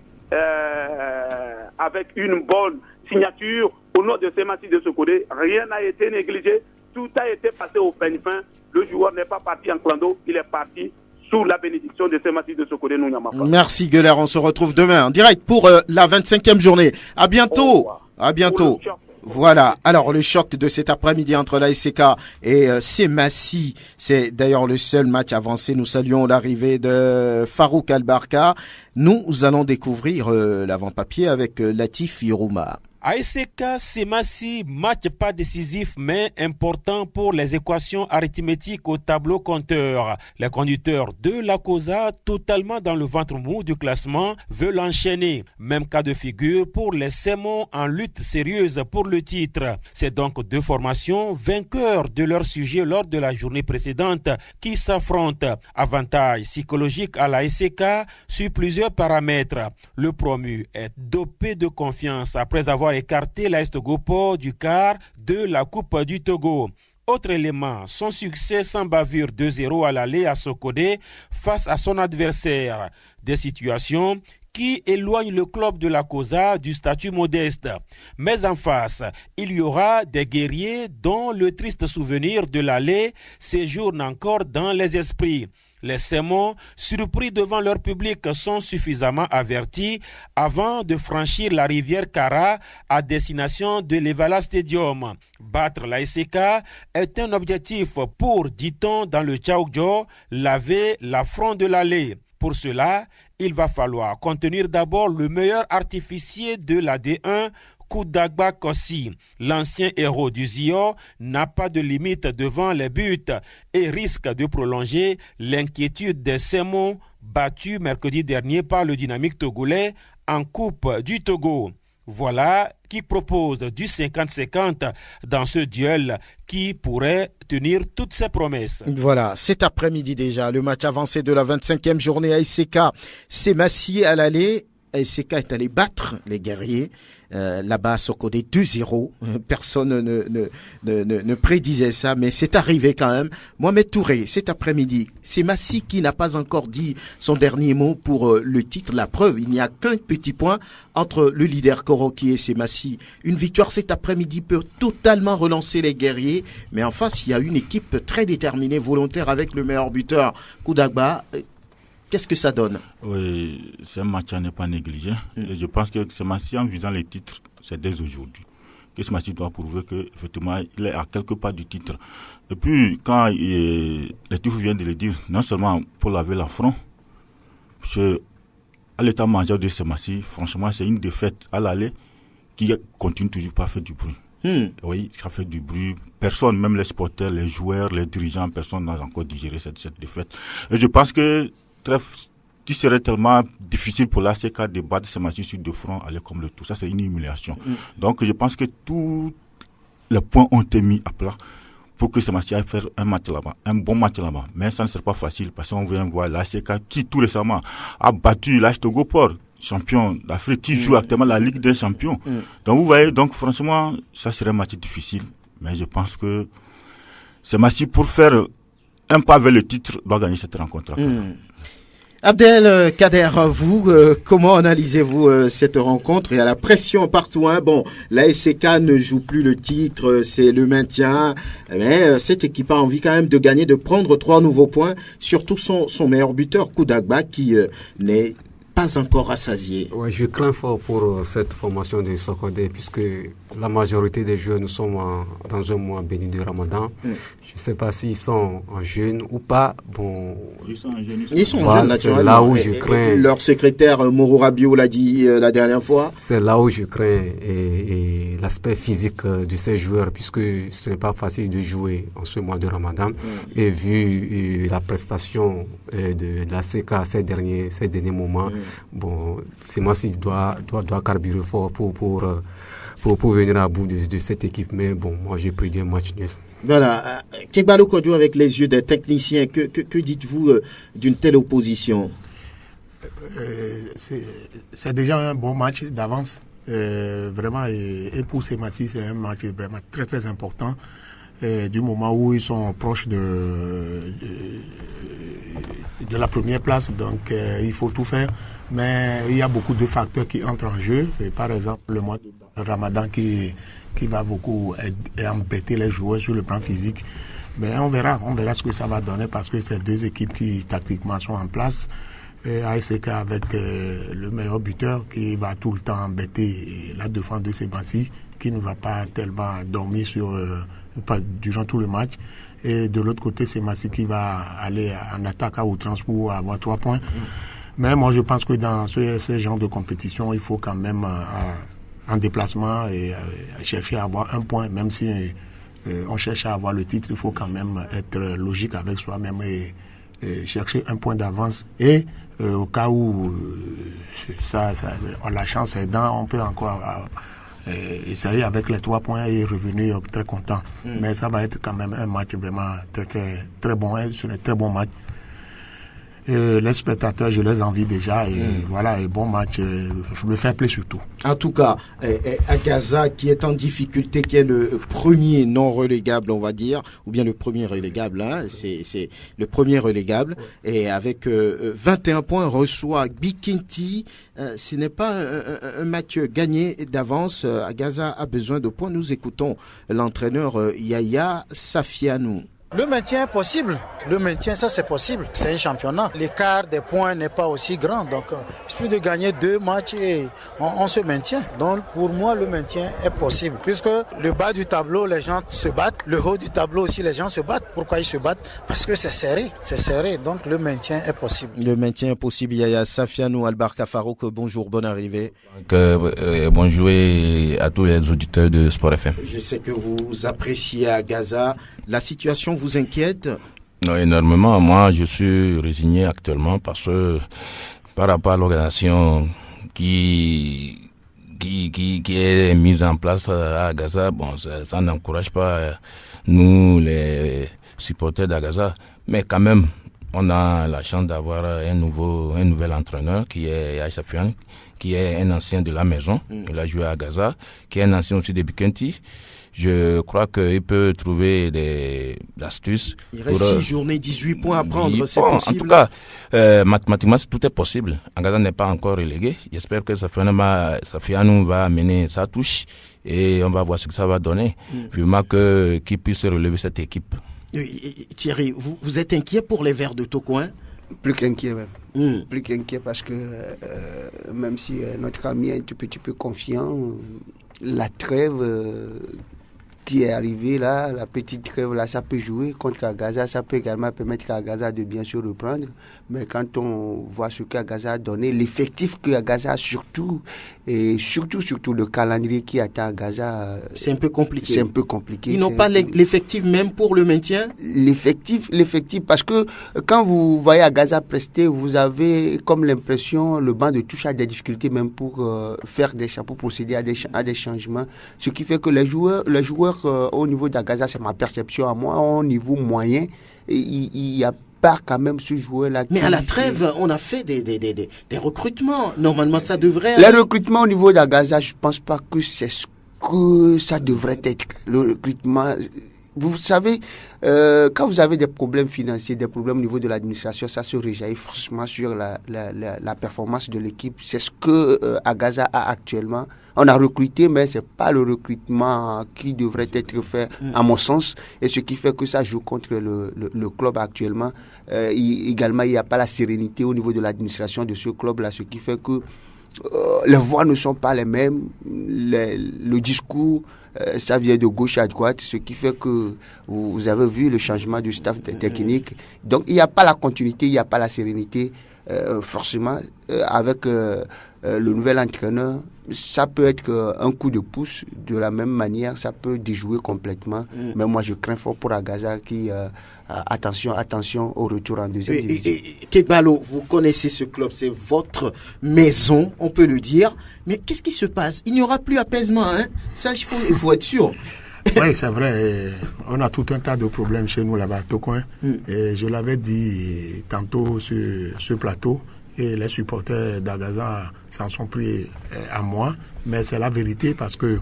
une bonne signature au nom de Semassi de Sokoré. Rien n'a été négligé. Tout a été passé au peigne fin. Le joueur n'est pas parti en clando, il est parti sous la bénédiction de Semassi de Sokoré Nounyama. Merci Guler, on se retrouve demain en direct pour la 25e journée. À bientôt. À bientôt. Voilà, alors le choc de cet après-midi entre la SCK et Semassi, c'est d'ailleurs le seul match avancé. Nous saluons l'arrivée de Farouk Albarka. Nous allons découvrir l'avant-papier avec Latif Irouma. ASK Semassi, match pas décisif mais important pour les équations arithmétiques au tableau compteur. Les conducteurs de la COSA, totalement dans le ventre mou du classement, veulent enchaîner. Même cas de figure pour les Sémons en lutte sérieuse pour le titre. C'est donc 2 formations vainqueurs de leur sujet lors de la journée précédente qui s'affrontent. Avantage psychologique à la ASK sur plusieurs paramètres. Le promu est dopé de confiance après avoir écarté l'AS Togopo du quart de la Coupe du Togo. Autre élément, son succès sans bavure 2-0 à l'aller à Sokodé face à son adversaire. Des situations qui éloignent le club de la COSA du statut modeste. Mais en face, il y aura des guerriers dont le triste souvenir de l'aller séjourne encore dans les esprits. Les Sémons, surpris devant leur public, sont suffisamment avertis avant de franchir la rivière Kara à destination de l'Evala Stadium. Battre l'ASK est un objectif pour, dit-on dans le Tchaoudjo, laver l'affront de l'allée. Pour cela, il va falloir contenir d'abord le meilleur artificier de la D1, Koudagba Kossi. L'ancien héros du Zio n'a pas de limite devant les buts et risque de prolonger l'inquiétude des Sémons battus mercredi dernier par le Dynamique togolais en Coupe du Togo. Voilà qui propose du 50-50 dans ce duel qui pourrait tenir toutes ses promesses. Voilà, cet après-midi déjà, le match avancé de la 25e journée à ASK, c'est Massy à l'aller. ASK est allé battre les guerriers là-bas à Sokodé 2-0. Personne ne prédisait ça, mais c'est arrivé quand même. Mohamed Touré, cet après-midi, c'est Massy qui n'a pas encore dit son dernier mot pour le titre. La preuve, il n'y a qu'un petit point entre le leader Koroki et c'est Massy. Une victoire cet après-midi peut totalement relancer les guerriers, mais en face, il y a une équipe très déterminée, volontaire avec le meilleur buteur, Koudagba. Qu'est-ce que ça donne? Oui, c'est un match à ne pas négliger. Et je pense que ce match, en visant les titres, c'est dès aujourd'hui que ce match doit prouver qu'effectivement, il est à quelques pas du titre. Et puis, quand les titres viennent de le dire, non seulement pour laver l'affront, parce qu'à l'état-major de ce match, franchement, c'est une défaite à l'aller qui continue toujours pas à faire du bruit. Oui, ça fait du bruit. Personne, même les supporters, les joueurs, les dirigeants, personne n'a encore digéré cette défaite. Et je pense que qui serait tellement difficile pour l'ASK de battre ce match sur deux fronts, aller comme le tout. Ça, c'est une humiliation. Donc, je pense que tous les points ont été mis à plat pour que ce match aille faire un match là-bas, un bon match là-bas. Mais ça ne sera pas facile parce qu'on vient voir l'ASK qui, tout récemment, a battu l'AS Togoport, champion d'Afrique, qui joue actuellement la Ligue des Champions. Donc, vous voyez, donc, franchement, ça serait un match difficile. Mais je pense que ce match, pour faire un pas vers le titre, doit gagner cette rencontre-là. Abdel Kader, vous, comment analysez-vous cette rencontre? Il y a la pression partout. Bon, l'ASK ne joue plus le titre, c'est le maintien. Mais cette équipe a envie quand même de gagner, de prendre 3 nouveaux points. Surtout son meilleur buteur, Koudagba, qui n'est pas encore rassasié. Ouais, je crains fort pour cette formation de Sokodé, puisque la majorité des joueurs, nous sommes dans un mois béni de Ramadan. Je ne sais pas s'ils sont en jeûne ou pas. Bon, ils sont en jeûne. Ils sont en jeûne, naturellement. C'est là où je crains. Leur secrétaire, Moro Rabiot, l'a dit la dernière fois. C'est là où je crains et l'aspect physique de ces joueurs, puisque ce n'est pas facile de jouer en ce mois de Ramadan. Et vu la prestation de la CK ces derniers moments, bon, c'est moi qui doit carburer fort pour venir à bout de cette équipe. Mais bon, moi j'ai prédit un match nul. Voilà. Kegbalo Kodjo, avec les yeux des techniciens, que dites-vous d'une telle opposition? C'est déjà un bon match d'avance. Vraiment, et pour ces matchs, c'est un match vraiment très très important. Du moment où ils sont proches de la première place, donc il faut tout faire. Mais il y a beaucoup de facteurs qui entrent en jeu. Et par exemple, le mois de Ramadan qui va beaucoup embêter les joueurs sur le plan physique. Mais on verra ce que ça va donner parce que c'est 2 équipes qui tactiquement sont en place. ASK avec le meilleur buteur qui va tout le temps embêter la défense de Sebassi, qui ne va pas tellement dormir durant tout le match. Et de l'autre côté, c'est Massi qui va aller en attaque à outrance pour avoir 3 points. Mais moi, je pense que dans ce genre de compétition, il faut quand même, en déplacement, chercher à avoir 1 point. Même si on cherche à avoir le titre, il faut quand même être logique avec soi-même et chercher 1 point d'avance. Et au cas où la chance est dans, on peut encore essayer avec les 3 points et revenir très content. Mais ça va être quand même un match vraiment très très très bon. C'est un très bon match. les spectateurs, je les envie déjà. Et voilà, et bon match, le fair play surtout. En tout cas, à Gaza, qui est en difficulté, qui est le premier non relégable, on va dire, ou bien le premier relégable, hein, c'est le premier relégable, et avec 21 points, reçoit Bikinti. Ce n'est pas un match gagné d'avance. Gaza a besoin de points. Nous écoutons l'entraîneur Yaya Safianou. Le maintien est possible. Le maintien, ça c'est possible. C'est un championnat. L'écart des points n'est pas aussi grand. Donc, il suffit de gagner 2 matchs et on se maintient. Donc, pour moi, le maintien est possible. Puisque le bas du tableau, les gens se battent. Le haut du tableau aussi, les gens se battent. Pourquoi ils se battent? Parce que c'est serré. C'est serré. Donc, le maintien est possible. Le maintien est possible. Yaya Safianou, Albarka Farouk, bonjour, bonne arrivée. Bonjour à tous les auditeurs de Sport FM. Je sais que vous appréciez à Gaza. La situation vous inquiète? Non, énormément. Moi, je suis résigné actuellement parce que par rapport à l'organisation qui est mise en place à Gaza, bon, ça n'encourage pas nous, les supporters de Gaza. Mais quand même, on a la chance d'avoir un nouvel entraîneur qui est Yaya Safianou, qui est un ancien de la maison. Il a joué à Gaza, qui est un ancien aussi de Bikinti. Je crois qu'il peut trouver des astuces. Il reste 6 journées, 18 points à prendre, c'est possible. En tout cas, mathématiquement, tout est possible. Gaza n'est pas encore relégué. J'espère que Safianou va amener sa touche et on va voir ce que ça va donner. Vivement qu'il puisse relever cette équipe. Thierry, vous êtes inquiet pour les Verts de Tokoin? Plus qu'inquiet même. Plus qu'inquiet parce que même si notre ami est un tout petit peu confiant, la trêve qui est arrivée là, la petite trêve là, ça peut jouer contre Gaza, ça peut également permettre à Gaza de bien se reprendre. Mais quand on voit ce qu'Agaza a donné, l'effectif que Gaza a surtout, et surtout le calendrier qui attend Gaza, c'est un peu compliqué. C'est un peu compliqué. Ils n'ont pas l'effectif même pour le maintien? L'effectif, parce que quand vous voyez à Gaza prester, vous avez comme l'impression, le banc de touche a des difficultés même pour faire pour procéder à des changements. Ce qui fait que les joueurs au niveau d'Agaza, c'est ma perception à moi, au niveau moyen, il y a pas quand même ce joueur-là. Mais à la trêve, on a fait des recrutements. Normalement, ça devrait... Les recrutements au niveau d'Agaza, je pense pas que c'est ce que ça devrait être. Le recrutement... Vous savez, quand vous avez des problèmes financiers, des problèmes au niveau de l'administration, ça se rejaillit forcément sur la performance de l'équipe. C'est ce que Gaza a actuellement. On a recruté, mais c'est pas le recrutement qui devrait être fait, à mon sens. Et ce qui fait que ça joue contre le club actuellement. Également, il n'y a pas la sérénité au niveau de l'administration de ce club-là, ce qui fait que les voix ne sont pas les mêmes. Le discours... ça vient de gauche à droite, ce qui fait que vous avez vu le changement du staff technique. Donc, il n'y a pas la continuité, il n'y a pas la sérénité. Forcément, avec le nouvel entraîneur, ça peut être un coup de pouce. De la même manière, ça peut déjouer complètement. Mais moi, je crains fort pour Gaza qui... attention au retour en deuxième division. Kekbalo, vous connaissez ce club, c'est votre maison, on peut le dire. Mais qu'est-ce qui se passe? Il n'y aura plus apaisement, hein? Ça, il faut être sûr. Oui, c'est vrai. On a tout un tas de problèmes chez nous là-bas, Tokoin. Et je l'avais dit tantôt sur ce plateau. Et les supporters d'Agaza s'en sont pris à moi. Mais c'est la vérité parce que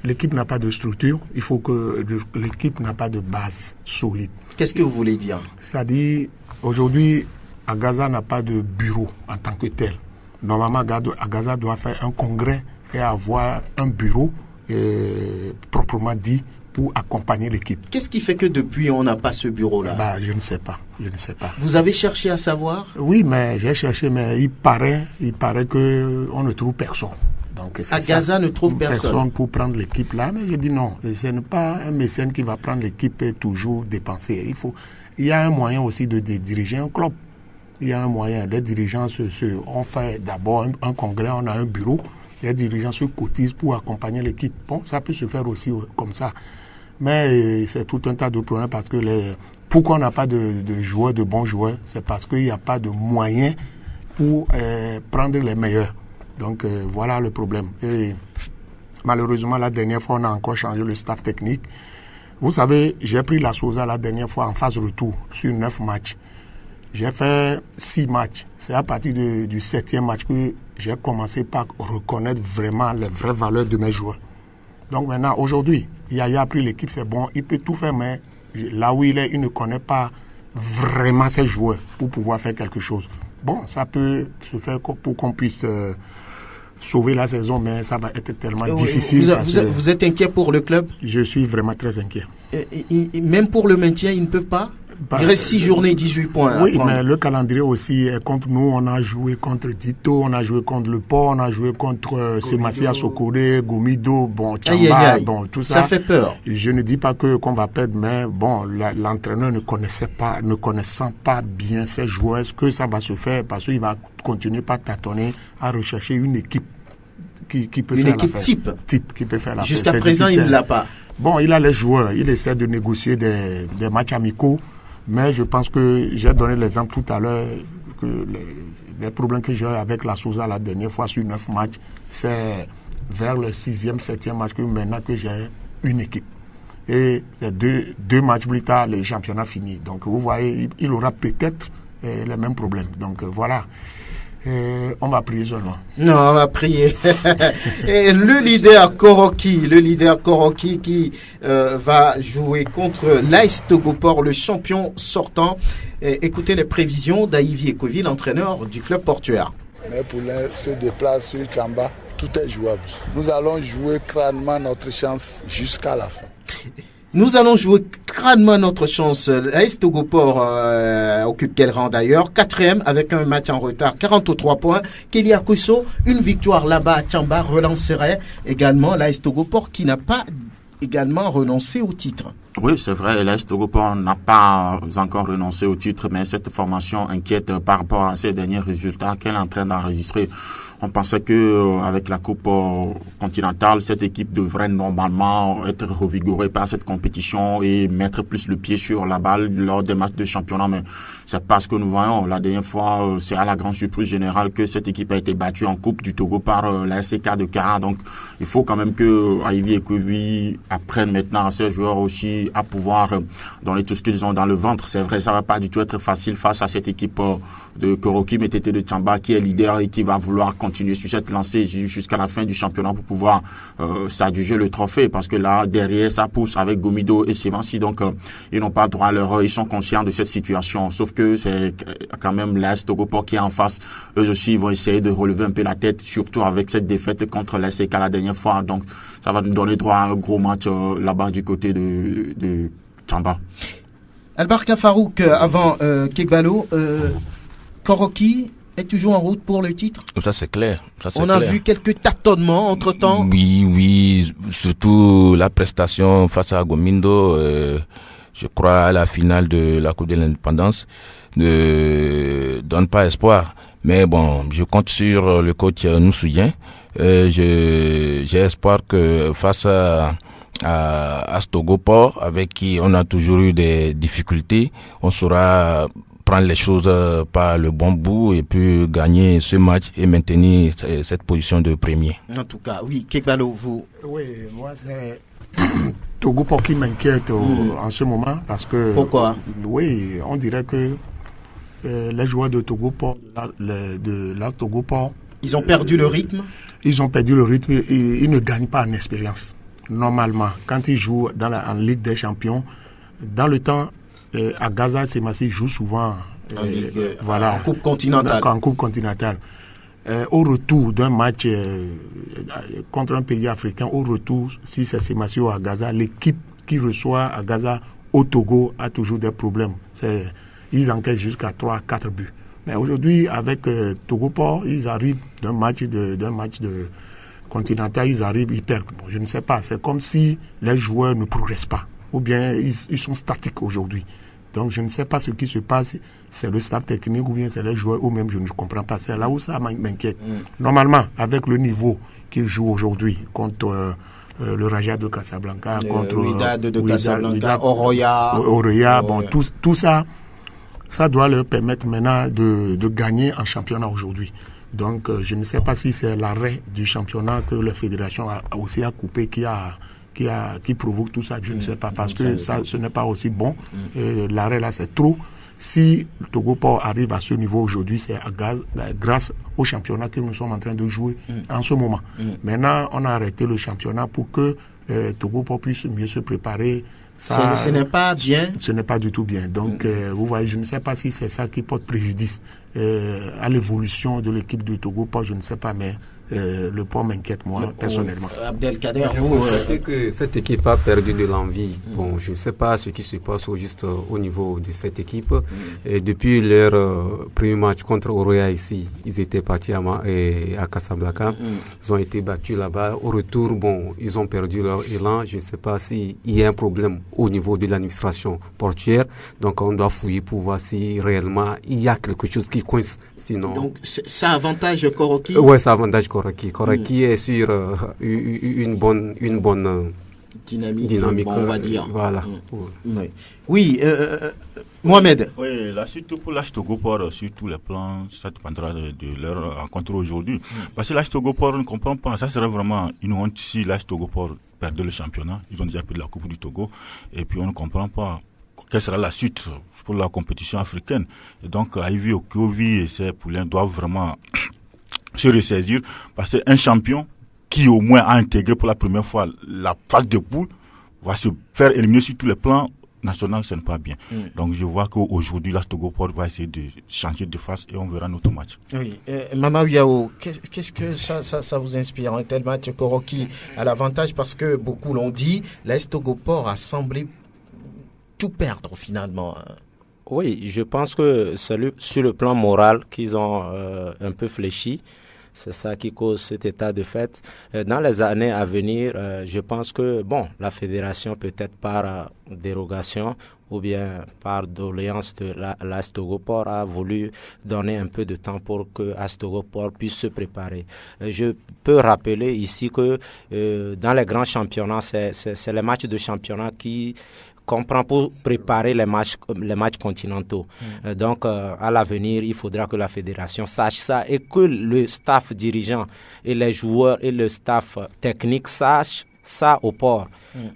l'équipe n'a pas de structure. Il faut que l'équipe n'a pas de base solide. Qu'est-ce que vous voulez dire? C'est-à-dire, aujourd'hui, Agaza n'a pas de bureau en tant que tel. Normalement, Agaza doit faire un congrès et avoir un bureau proprement dit pour accompagner l'équipe. Qu'est-ce qui fait que depuis, on n'a pas ce bureau-là? Je ne sais pas. Vous avez cherché à savoir? Oui, mais j'ai cherché, mais il paraît qu'on ne trouve personne. Donc, à Gaza ne trouve personne pour prendre l'équipe là, mais j'ai dit non, ce n'est pas un mécène qui va prendre l'équipe et toujours dépenser. Il y a un moyen aussi de diriger un club. Il y a un moyen. Les dirigeants on fait d'abord un congrès, on a un bureau, les dirigeants se cotisent pour accompagner l'équipe. Bon, ça peut se faire aussi comme ça. Mais c'est tout un tas de problèmes parce que pourquoi on n'a pas de joueurs, de bons joueurs, c'est parce qu'il n'y a pas de moyens pour prendre les meilleurs. Donc voilà le problème. Et malheureusement, la dernière fois, on a encore changé le staff technique. Vous savez, j'ai pris la Sosa la dernière fois en phase retour sur 9 matchs. J'ai fait 6 matchs. C'est à partir du 7e match que j'ai commencé par reconnaître vraiment les vraies valeurs de mes joueurs. Donc maintenant, aujourd'hui, Yaya a pris l'équipe, c'est bon, il peut tout faire, mais là où il est, il ne connaît pas vraiment ses joueurs pour pouvoir faire quelque chose. Bon, ça peut se faire pour qu'on puisse sauver la saison, mais ça va être tellement difficile. Vous êtes inquiet pour le club? Je suis vraiment très inquiet. Même pour le maintien, ils ne peuvent pas? Il reste 6 journées, 18 points. Oui, mais le calendrier aussi est contre nous. On a joué contre Dito, on a joué contre Le Port, on a joué contre Semassia Sokore, Gomido, bon, Tchamba, bon, tout ça. Ça fait peur. Je ne dis pas qu'on va perdre, mais bon, l'entraîneur ne connaissant pas bien ses joueurs, est-ce que ça va se faire? Parce qu'il va continuer par tâtonner à rechercher une équipe qui peut faire l'affaire. Une équipe type qui peut faire l'affaire. Jusqu'à présent, il ne l'a pas. Bon, il a les joueurs, il essaie de négocier des matchs amicaux. Mais je pense que j'ai donné l'exemple tout à l'heure que les problèmes que j'ai eu avec la Sousa la dernière fois sur 9 matchs, c'est vers le 6e, 7e match que maintenant que j'ai une équipe. Et c'est deux matchs plus tard, le championnat fini. Donc vous voyez, il aura peut-être les mêmes problèmes. Donc voilà. On va prier seulement. Non, on va prier. Et le leader Koroki qui va jouer contre l'AS Togoport, le champion sortant. Écoutez les prévisions d'Aïvi Ekovi, l'entraîneur du club portuaire. Mais pour se déplacer sur Tchamba, tout est jouable. Nous allons jouer crânement notre chance jusqu'à la fin. Nous allons jouer crânement notre chance. L'AS Togoport occupe quel rang d'ailleurs? 4e avec un match en retard, 43 points. Kélia Kosso, une victoire là-bas à Tchamba relancerait également l'AS Togoport qui n'a pas également renoncé au titre. Oui, c'est vrai, l'AS Togoport n'a pas encore renoncé au titre, mais cette formation inquiète par rapport à ses derniers résultats qu'elle est en train d'enregistrer. On pensait que avec la Coupe continentale, cette équipe devrait normalement être revigorée par cette compétition et mettre plus le pied sur la balle lors des matchs de championnat. Mais c'est pas ce que nous voyons. La dernière fois, c'est à la grande surprise générale que cette équipe a été battue en Coupe du Togo par la SCK de Kara. Donc, il faut quand même que Aïvi Ekovi apprenne maintenant à ses joueurs aussi à pouvoir donner tout ce qu'ils ont dans le ventre. C'est vrai, ça va pas du tout être facile face à cette équipe de Koroki Metete de Tchamba qui est leader et qui va vouloir continuer sur cette lancée jusqu'à la fin du championnat pour pouvoir s'adjuger le trophée, parce que là derrière ça pousse avec Gomido et Semassi, donc ils n'ont pas droit à l'erreur, ils sont conscients de cette situation, sauf que c'est quand même l'AS Togoport qui est en face. Eux aussi ils vont essayer de relever un peu la tête, surtout avec cette défaite contre l'ASK la dernière fois, donc ça va nous donner droit à un gros match là-bas du côté de Tchamba. Albarka Farouk, avant Kegbalo, Koroki est toujours en route pour le titre? Ça c'est clair. On a vu quelques tâtonnements entre-temps. Oui, surtout la prestation face à Gomindo, je crois à la finale de la Coupe de l'Indépendance, ne donne pas espoir. Mais bon, je compte sur le coach Noussouien. J'ai espoir que face à Togoport, avec qui on a toujours eu des difficultés, on saura prendre les choses par le bon bout et puis gagner ce match et maintenir cette position de premier. En tout cas, oui. Kegbalo, vous? Oui, moi c'est Togoport qui m'inquiète en ce moment parce que... Pourquoi? Oui, on dirait que les joueurs de Togoport, de la Togoport... Ils ont perdu le rythme? Ils ont perdu le rythme et ils ne gagnent pas en expérience. Normalement, quand ils jouent en Ligue des Champions, dans le temps... à Gaza, Semassi joue souvent en Coupe continentale. En Coupe continentale. Au retour d'un match contre un pays africain, au retour, si c'est Semassi ou à Gaza, l'équipe qui reçoit à Gaza au Togo a toujours des problèmes. Ils encaissent jusqu'à 3-4 buts. Mais aujourd'hui, avec Togoport, ils arrivent d'un match de continental, ils arrivent, ils perdent. Bon, je ne sais pas, c'est comme si les joueurs ne progressent pas. Ou bien ils sont statiques aujourd'hui. Donc je ne sais pas ce qui se passe, c'est le staff technique ou bien c'est les joueurs eux-mêmes, je ne comprends pas. C'est là où ça m'inquiète. Normalement, avec le niveau qu'ils jouent aujourd'hui contre le Raja de Casablanca, contre Wydad de Casablanca, Oroya, bon, tout ça, ça doit leur permettre maintenant de gagner en championnat aujourd'hui. Donc je ne sais pas si c'est l'arrêt du championnat que la fédération a aussi coupé qui provoque tout ça, je ne sais pas, parce que ça, ce n'est pas aussi bon. L'arrêt là, c'est trop. si le Togo Port arrive à ce niveau aujourd'hui, c'est grâce au championnat que nous sommes en train de jouer en ce moment. Maintenant, on a arrêté le championnat pour que Togo Port puisse mieux se préparer. Ça, ce n'est pas bien. Ce n'est pas du tout bien. Donc, vous voyez, je ne sais pas si c'est ça qui porte préjudice à l'évolution de l'équipe de Togo Port, je ne sais pas, mais le port m'inquiète, moi, personnellement. Abdelkader, c'est que cette équipe a perdu de l'envie. Bon, je ne sais pas ce qui se passe juste au niveau de cette équipe. Et depuis leur premier match contre Oroya ici, ils étaient partis à Casablanca. Ils ont été battus là-bas. Au retour, bon, ils ont perdu leur élan. Je ne sais pas s'il y a un problème au niveau de l'administration portuaire. Donc, on doit fouiller pour voir si réellement il y a quelque chose qui coince. Sinon... Donc, ça avantage Koroki? Oui, ça avantage Koroki. Koroki est sur une bonne dynamique, on va dire. Voilà. Oui, Mohamed. Oui, là, surtout pour l'H Togo Port, sur tous les plans, ça dépendra de leur rencontre aujourd'hui. Parce que l'H Togo Port, on ne comprend pas. Ça serait vraiment une honte si l'H Togo Port perdait le championnat. Ils ont déjà perdu la Coupe du Togo. Et puis, on ne comprend pas quelle sera la suite pour la compétition africaine. Et donc, Ivy Okiovi et ses poulains doivent vraiment se ressaisir, parce qu'un champion qui au moins a intégré pour la première fois la phase de poule va se faire éliminer sur tous les plans nationaux, ce n'est pas bien. Donc je vois qu'aujourd'hui, l'H Togo Port va essayer de changer de face et on verra notre match. Oui. Mama Yao, qu'est-ce que ça vous inspire un tel match? Koroki a l'avantage parce que beaucoup l'ont dit, l'H Togo Port a semblé tout perdre finalement. Oui, je pense que c'est sur le plan moral qu'ils ont un peu fléchi. C'est ça qui cause cet état de fait. Dans les années à venir, je pense que la fédération, peut-être par dérogation ou bien par doléance de l'H Togo Port, a voulu donner un peu de temps pour que l'H Togo Port puisse se préparer. Je peux rappeler ici que dans les grands championnats, c'est les matchs de championnat qui comprend pour préparer les matchs continentaux. Donc, à l'avenir, il faudra que la fédération sache ça et que le staff dirigeant et les joueurs et le staff technique sachent ça au port,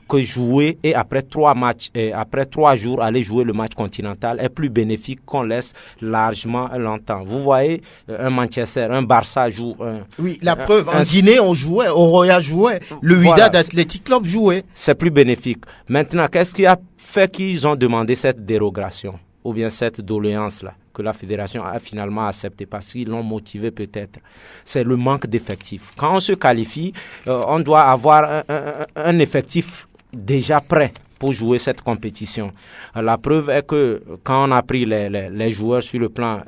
que jouer et après 3 matchs, et après 3 jours, aller jouer le match continental est plus bénéfique qu'on laisse largement longtemps. Vous voyez, un Manchester, un Barça joue. Oui, la preuve, en Guinée, on jouait, Oroya jouait, le Wydad Athletic Club jouait. C'est plus bénéfique. Maintenant, qu'est-ce qui a fait qu'ils ont demandé cette dérogation ou bien cette doléance-là que la fédération a finalement accepté parce qu'ils l'ont motivé peut-être? C'est le manque d'effectifs. Quand on se qualifie, on doit avoir un effectif déjà prêt pour jouer cette compétition. La preuve est que quand on a pris les joueurs sur le plan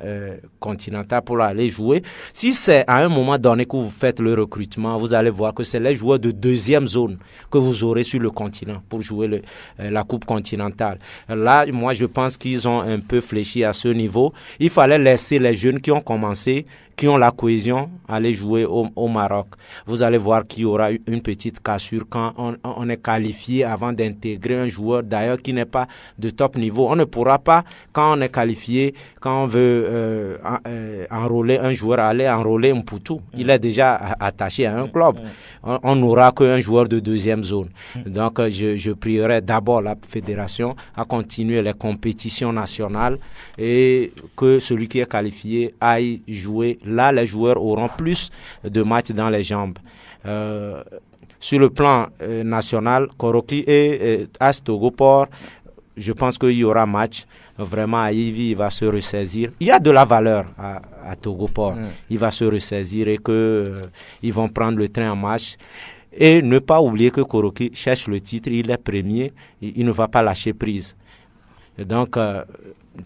continental pour aller jouer, si c'est à un moment donné que vous faites le recrutement, vous allez voir que c'est les joueurs de deuxième zone que vous aurez sur le continent pour jouer la Coupe continentale. Là, moi, je pense qu'ils ont un peu fléchi à ce niveau. Il fallait laisser les jeunes qui ont commencé, qui ont la cohésion, aller jouer au Maroc. Vous allez voir qu'il y aura une petite cassure quand on est qualifié avant d'intégrer un joueur d'ailleurs qui n'est pas de top niveau. On ne pourra pas, quand on est qualifié, quand on veut enrôler un joueur, aller enrôler Mputu. Il est déjà attaché à un club. On n'aura qu'un joueur de deuxième zone. Donc, je prierai d'abord la fédération à continuer les compétitions nationales et que celui qui est qualifié aille jouer. Là, les joueurs auront plus de matchs dans les jambes. Sur le plan national, Koroki et l'H Togo Port, je pense qu'il y aura match. Vraiment, Ivy va se ressaisir. Il y a de la valeur à Togo Port. Il va se ressaisir et qu'ils vont prendre le train en marche. Et ne pas oublier que Koroki cherche le titre, il est premier, il ne va pas lâcher prise. Donc,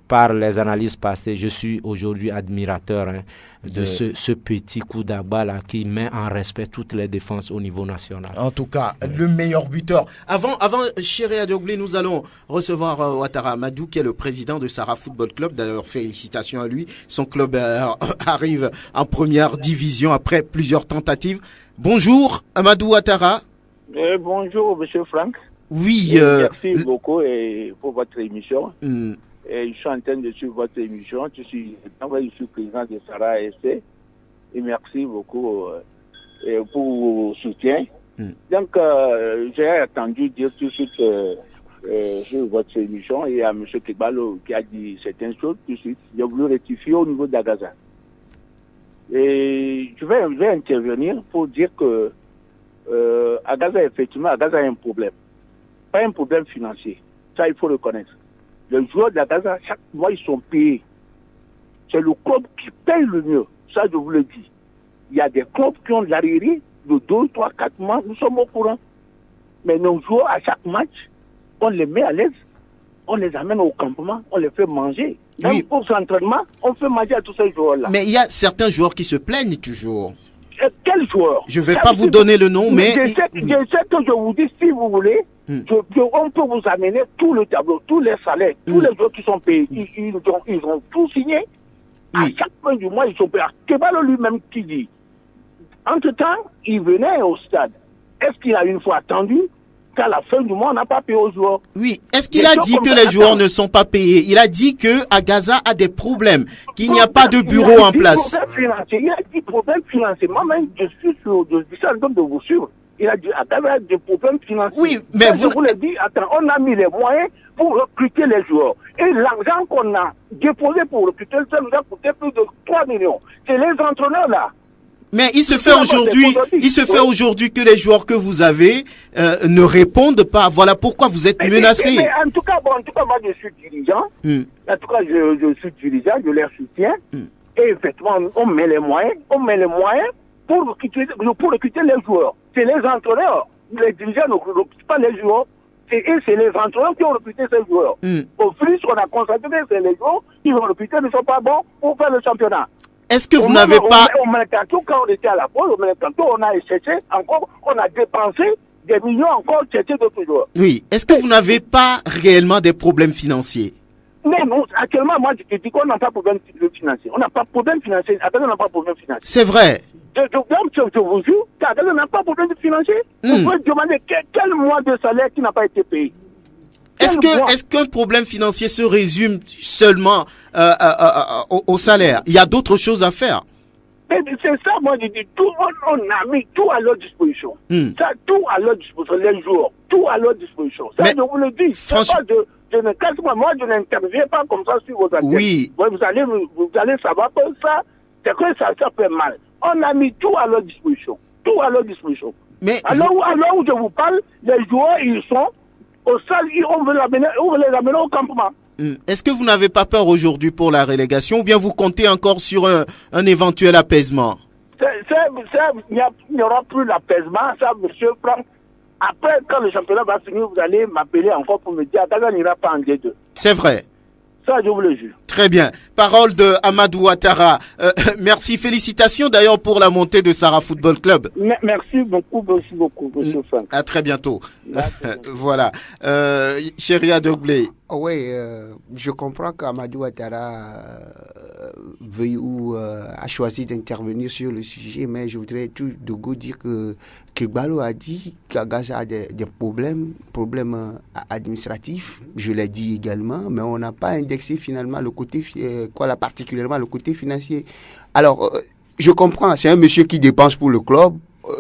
par les analyses passées, je suis aujourd'hui admirateur de ce petit coup d'abat là qui met en respect toutes les défenses au niveau national. En tout cas, le meilleur buteur. Avant Chéri Adioglé, nous allons recevoir Ouattara Amadou, qui est le président de Sahara Football Club. D'ailleurs, félicitations à lui. Son club arrive en première division après plusieurs tentatives. Bonjour, Amadou Ouattara. Bonjour, monsieur Franck. Oui. Merci beaucoup pour votre émission. Et je suis en train de suivre votre émission. Je suis président de Sahara SC. Et merci beaucoup pour vos soutiens. Donc, j'ai attendu dire tout de suite sur votre émission, et il y a M. Kegbalo qui a dit certaines choses tout de suite. J'ai voulu rectifier au niveau d'Agaza. Et je vais intervenir pour dire que Agaza, effectivement, Agaza a un problème. Pas un problème financier. Ça, il faut le connaître. Les joueurs d'Agaza, chaque mois, ils sont payés. C'est le club qui paye le mieux. Ça, je vous le dis. Il y a des clubs qui ont de l'arriéré de 2, 3, 4 mois. Nous sommes au courant. Mais nos joueurs, à chaque match, on les met à l'aise. On les amène au campement. On les fait manger. Même pour l'entraînement, on fait manger à tous ces joueurs-là. Mais il y a certains joueurs qui se plaignent toujours. Quels joueurs? Je ne vais pas vous donner le nom, mais... Je sais que je vous dis, si vous voulez, on peut vous amener tout le tableau, tous les salaires, tous les joueurs qui sont payés. Ils ont tout signé. À chaque fin du mois, ils sont payés. Kebalo lui-même qui dit, entre-temps, il venait au stade. Est-ce qu'il a une fois attendu qu'à la fin du mois, on n'a pas payé aux joueurs? Oui. Est-ce qu'il a dit que les joueurs ne sont pas payés? Il a dit que Agaza a des problèmes, qu'il n'y a pas de bureau en place. Il a dit problème financier. Moi-même, je suis en train de vous suivre. Il a dit Agaza a des problèmes financiers. Oui, mais je vous l'ai dit, attends, on a mis les moyens pour recruter les joueurs. Et l'argent qu'on a déposé pour recruter, ça nous a coûté plus de 3 millions. C'est les entraîneurs là. Mais il se fait aujourd'hui que les joueurs que vous avez ne répondent pas. Voilà pourquoi vous êtes menacés. Mais en tout cas, moi je suis dirigeant. En tout cas, je suis dirigeant, je les soutiens. Et effectivement, on met les moyens pour recruter les joueurs. C'est les entraîneurs. Les dirigeants ne recrutent pas les joueurs. Et c'est les entraîneurs qui ont recruté ces joueurs. Au plus, on a constaté que c'est les joueurs qui ont recruté ne sont pas bons pour faire le championnat. Est-ce que vous n'avez pas... Au Mercato, quand on était à la pause, au Mercato, on a cherché encore, on a dépensé des millions encore chercher d'autres joueurs. Oui. Est-ce que vous n'avez pas réellement des problèmes financiers? Mais non, actuellement, moi, je te dis qu'on n'a pas de problème financier. On n'a pas de problème financier. Attendez, on n'a pas de problème financier. C'est vrai. Je vous jure, attendez, on n'a pas de problème financier. Vous pouvez demander quel mois de salaire qui n'a pas été payé. Est-ce qu'un problème financier se résume seulement au salaire? Il y a d'autres choses à faire. C'est ça, moi je dis, on a mis tout à leur disposition. Ça, tout à leur disposition, les joueurs, tout à leur disposition. Ça, je vous le dis. Franchement, je ne casse pas, moi je n'interviens pas comme ça sur vos antennes. Oui. Vous allez savoir que ça, c'est que ça fait mal. On a mis tout à leur disposition. Tout à leur disposition. Mais alors où je vous parle, les joueurs, ils sont au stade, on veut les amener au campement. Est-ce que vous n'avez pas peur aujourd'hui pour la relégation ou bien vous comptez encore sur un éventuel apaisement? Il n'y aura plus l'apaisement, ça, monsieur Franck. Après, quand le championnat va finir, vous allez m'appeler encore pour me dire Agaza n'ira pas en D2. C'est vrai. Ça, je vous le jure. Très bien. Parole de Amadou Ouattara. Merci. Félicitations d'ailleurs pour la montée de Sarah Football Club. Merci beaucoup, monsieur Franck. À très bientôt. Voilà. Chéria Dogblé. Oui, je comprends qu'Amadou Ouattara veuille ou a choisi d'intervenir sur le sujet, mais je voudrais tout de go dire que Kegbalo a dit qu'Agaza a des problèmes administratifs. Je l'ai dit également, mais on n'a pas indexé finalement le côté, particulièrement le côté financier. Alors, je comprends, c'est un monsieur qui dépense pour le club,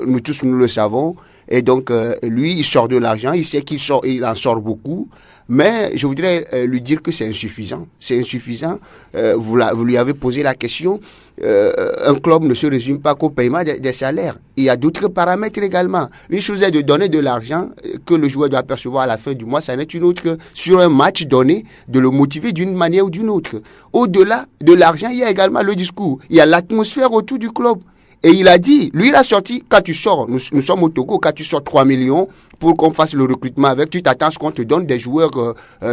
nous tous nous le savons. Et donc, lui, il sort de l'argent, il sait il en sort beaucoup, mais je voudrais lui dire que c'est insuffisant. C'est insuffisant. Vous lui avez posé la question. Un club ne se résume pas qu'au paiement des salaires. Il y a d'autres paramètres également. Une chose est de donner de l'argent que le joueur doit percevoir à la fin du mois. Ça n'est une autre que sur un match donné, de le motiver d'une manière ou d'une autre. Au-delà de l'argent, il y a également le discours. Il y a l'atmosphère autour du club. Et il a dit, lui il a sorti, quand tu sors, nous sommes au Togo, quand tu sors 3 millions pour qu'on fasse le recrutement avec, tu t'attends à ce qu'on te donne des joueurs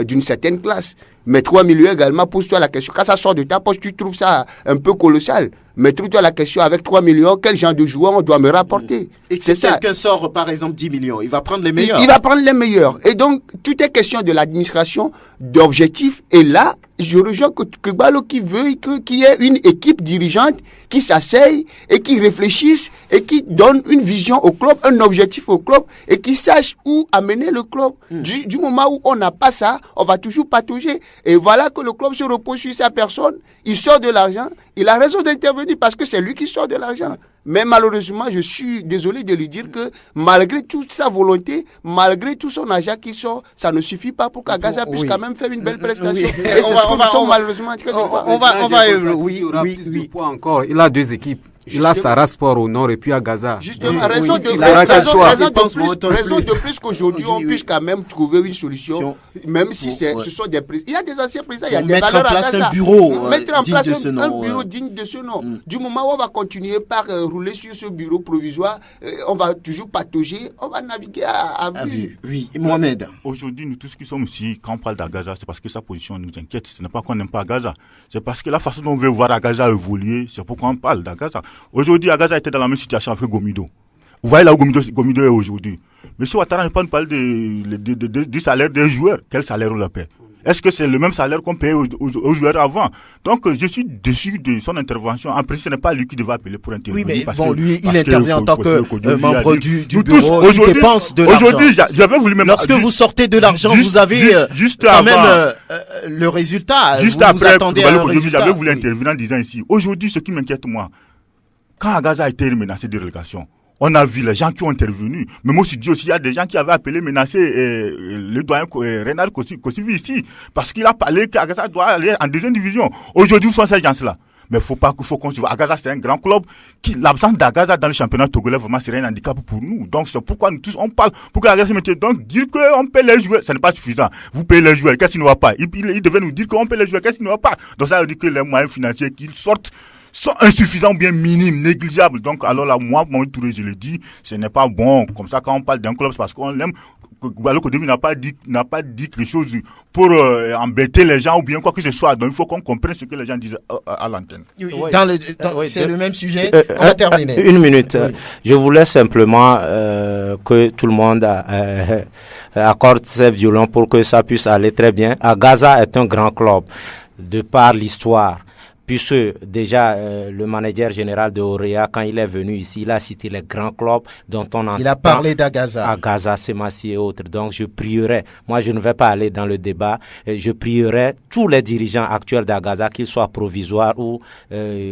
d'une certaine classe. Mais 3 millions également, pose-toi la question, quand ça sort de ta poche, tu trouves ça un peu colossal. Mais trouve-toi la question, avec 3 millions, quel genre de joueurs on doit me rapporter? Et si quelqu'un sort, par exemple, 10 millions, il va prendre les meilleurs. Il va prendre les meilleurs. Et donc, tout est question de l'administration, d'objectifs. Et là, je rejoins Kegbalo qui veut qu'il y ait une équipe dirigeante qui s'asseye et qui réfléchisse et qui donne une vision au club, un objectif au club et qui sache où amener le club. Du moment où on n'a pas ça, on va toujours patauger. Et voilà que le club se repose sur sa personne, il sort de l'argent, il a raison d'intervenir parce que c'est lui qui sort de l'argent. Mais malheureusement, je suis désolé de lui dire que malgré toute sa volonté, malgré tout son argent qui sort, ça ne suffit pas pour qu'Agaza puisse quand même faire une belle prestation. Oui. Et c'est ce que nous sommes malheureusement en train de voir. Oui, encore. Il a 2 équipes. Il a Sahara Sport au nord et puis à Gaza. Justement, raison de plus qu'aujourd'hui, on puisse quand même trouver une solution, même si ce sont des présidents. Il y a des anciens présidents, il y a des valeurs à Gaza. Mettre en place un bureau digne de ce nom. Du moment où on va continuer par rouler sur ce bureau provisoire, on va toujours patauger, on va naviguer à vue. Oui, Mohamed. Aujourd'hui, nous tous qui sommes ici, quand on parle d'Agaza, c'est parce que sa position nous inquiète. Ce n'est pas qu'on n'aime pas Agaza. C'est parce que la façon dont on veut voir Agaza évoluer, c'est pourquoi on parle d'Agaza. Aujourd'hui, Agaza était dans la même situation avec Gomido. Vous voyez là où Gomido est aujourd'hui. Monsieur Ouattara ne peut pas nous parler du salaire des joueurs. Quel salaire on leur paie? Est-ce que c'est le même salaire qu'on payait aux joueurs avant? Donc, je suis déçu de son intervention. En principe, ce n'est pas lui qui devait appeler pour intervenir. Oui, mais bon, lui, il intervient en tant que membre du bureau. Il dépense de l'argent. Aujourd'hui, j'avais voulu même... Lorsque vous sortez de l'argent, vous avez quand même le résultat. Juste après, j'avais voulu intervenir en disant ici, aujourd'hui, ce qui m'inquiète, moi, quand Agaza a été menacé de relégation, on a vu les gens qui ont intervenu. Mais moi, je dis aussi, il y a des gens qui avaient appelé menacer le doyen Renard Kossivi ici. Parce qu'il a parlé qu'Agaza doit aller en 2e division. Aujourd'hui, où sont ces gens-là? Mais faut qu'on se voit. Agaza, c'est un grand club. L'absence d'Agaza dans le championnat togolais, vraiment, c'est un handicap pour nous. Donc, c'est pourquoi nous tous, on parle pour qu'Agaza se mette. Donc, dire qu'on paie les joueurs, ce n'est pas suffisant. Vous payez les joueurs, qu'est-ce qui ne va pas? Il devait nous dire qu'on paie les joueurs, qu'est-ce qui ne va pas? Donc, ça veut dire que les moyens financiers qu'ils sortent sont insuffisants, bien minimes, négligeables. Donc, alors là, moi, Touré, je le dis, ce n'est pas bon. Comme ça, quand on parle d'un club, c'est parce qu'on l'aime. Alors que n'a pas dit quelque chose pour embêter les gens ou bien quoi que ce soit. Donc, il faut qu'on comprenne ce que les gens disent à l'antenne. C'est le même sujet. On va terminer. Une minute. Oui. Je voulais simplement que tout le monde accorde ses violons pour que ça puisse aller très bien. Agaza est un grand club de par l'histoire. Puisque déjà le manager général de Orea, quand il est venu ici, il a cité les grands clubs dont on entend. Il a parlé d'Agaza. Agaza, Semassi et autres. Donc je prierai, moi je ne vais pas aller dans le débat, je prierai tous les dirigeants actuels d'Agaza, qu'ils soient provisoires ou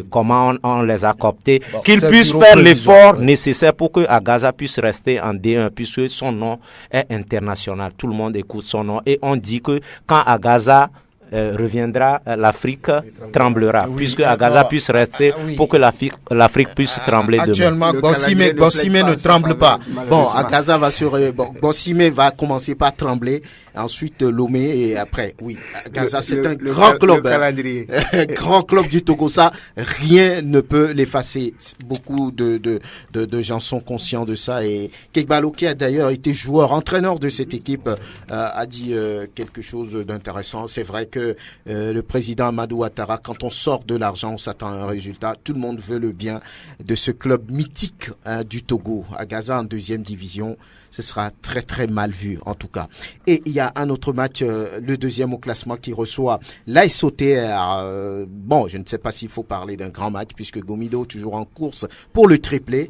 comment on les a cooptés, qu'ils puissent faire l'effort nécessaire pour que Agaza puisse rester en D1, puisque son nom est international. Tout le monde écoute son nom et on dit que quand Agaza reviendra, l'Afrique tremblera, puisque Agaza puisse rester pour que l'Afrique puisse trembler demain. Actuellement, Gossimé ne tremble pas. Bon, Agaza Gossimé va commencer par trembler, ensuite Lomé et après, oui. Agaza, c'est un grand club. Grand club du Togo, ça, rien ne peut l'effacer. Beaucoup de gens sont conscients de ça et Kekbalo, qui a d'ailleurs été entraîneur de cette équipe, a dit quelque chose d'intéressant. C'est vrai que le président Amadou Ouattara, quand on sort de l'argent, on s'attend à un résultat. Tout le monde veut le bien de ce club mythique du Togo. Agaza en 2e division, ce sera très très mal vu en tout cas. Et il y a un autre match, le 2e au classement, qui reçoit l'AS OTR. Bon, je ne sais pas s'il faut parler d'un grand match puisque Gomido toujours en course pour le triplé.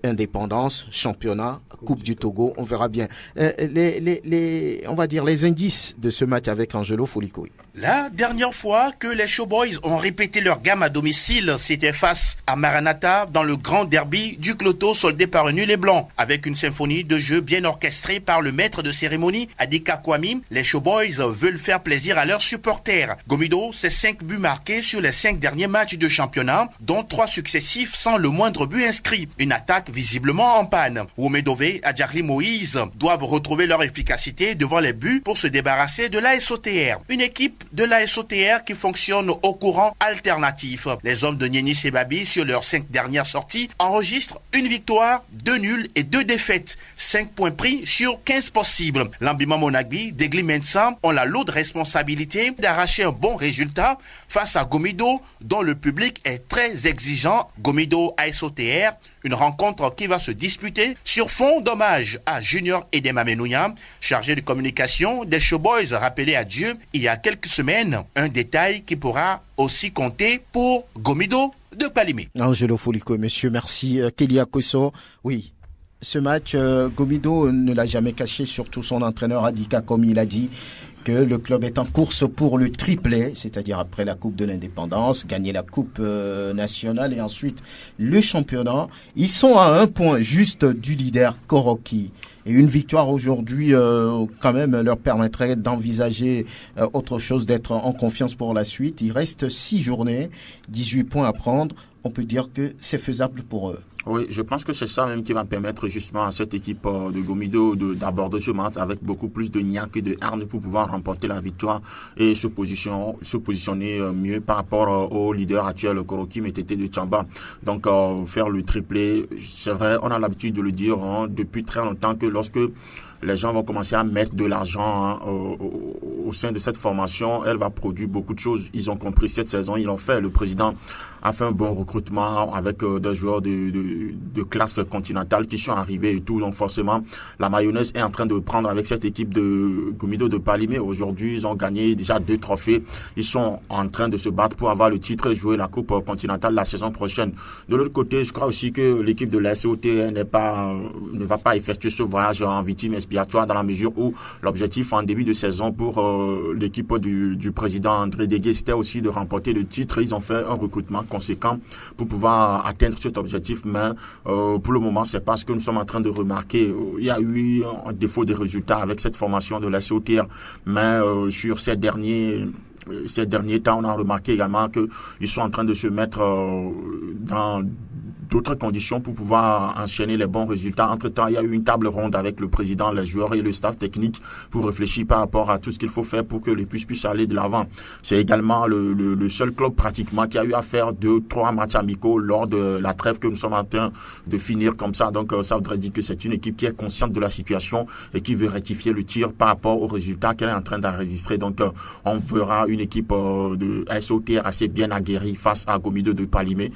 Indépendance, championnat, Coupe du Togo, on verra bien. On va dire les indices de ce match avec Angelo Folikoy. La dernière fois que les Showboys ont répété leur gamme à domicile, c'était face à Maranatha dans le grand derby du Cloto soldé par un nul et blanc. Avec une symphonie de jeu bien orchestrée par le maître de cérémonie, Adika Kwame, les Showboys veulent faire plaisir à leurs supporters. Gomido, c'est 5 buts marqués sur les 5 derniers matchs de championnat, dont 3 successifs sans le moindre but inscrit. Une attaque visiblement en panne. Womedove et Adjari Moïse doivent retrouver leur efficacité devant les buts pour se débarrasser de l'AS OTR. Une équipe de l'AS OTR qui fonctionne au courant alternatif. Les hommes de Nieni Sebabi, sur leurs 5 dernières sorties, enregistrent une victoire, 2 nuls et 2 défaites. 5 points pris sur 15 possibles. Lambima Monagbi, Degli Mensa ont la lourde responsabilité d'arracher un bon résultat face à Gomido, dont le public est très exigeant. Gomido AS OTR, une rencontre qui va se disputer sur fond d'hommage à Junior Edema Menouya, chargé de communication des Showboys, rappelé à Dieu il y a quelques semaines. Un détail qui pourra aussi compter pour Gomido de Palimé. Angelo Folikoy, monsieur, merci. Kélia Kosso, oui. Ce match, Gomido ne l'a jamais caché, surtout son entraîneur Adika, comme il a dit. que le club est en course pour le triplé, c'est-à-dire après la Coupe de l'Indépendance, gagner la Coupe nationale et ensuite le championnat. Ils sont à 1 point juste du leader Koroki. Et une victoire aujourd'hui, quand même, leur permettrait d'envisager autre chose, d'être en confiance pour la suite. Il reste 6 journées, 18 points à prendre. On peut dire que c'est faisable pour eux. Oui, je pense que c'est ça même qui va permettre justement à cette équipe de Gomido d'aborder ce match avec beaucoup plus de niaque et de hargne pour pouvoir remporter la victoire et se positionner mieux par rapport au leader actuel, Koroki Metete de Tchamba. Donc, faire le triplé, c'est vrai, on a l'habitude de le dire depuis très longtemps que lorsque les gens vont commencer à mettre de l'argent au sein de cette formation, elle va produire beaucoup de choses. Ils ont compris cette saison, ils l'ont fait. Le président a fait un bon recrutement avec des joueurs de classe continentale qui sont arrivés et tout. Donc forcément, la mayonnaise est en train de prendre avec cette équipe de Gomido de Palimé. Aujourd'hui, ils ont gagné déjà 2 trophées. Ils sont en train de se battre pour avoir le titre et jouer la Coupe continentale la saison prochaine. De l'autre côté, je crois aussi que l'équipe de la SOT ne va pas effectuer ce voyage en victime expiatoire dans la mesure où l'objectif en début de saison pour l'équipe du président André Dégué, c'était aussi de remporter le titre. Ils ont fait un recrutement conséquent pour pouvoir atteindre cet objectif, mais pour le moment, c'est pas ce que nous sommes en train de remarquer. Il y a eu un défaut de résultats avec cette formation de la SOTR, mais sur ces derniers temps, on a remarqué également qu'ils sont en train de se mettre dans d'autres conditions pour pouvoir enchaîner les bons résultats. Entre-temps, il y a eu une table ronde avec le président, les joueurs et le staff technique pour réfléchir par rapport à tout ce qu'il faut faire pour que les puissent aller de l'avant. C'est également le seul club pratiquement qui a eu à faire 2-3 matchs amicaux lors de la trêve que nous sommes en train de finir comme ça. Donc, ça voudrait dire que c'est une équipe qui est consciente de la situation et qui veut rectifier le tir par rapport aux résultats qu'elle est en train d'enregistrer. Donc, on verra une équipe de SOTR assez bien aguerrie face à Gomido de Palimé.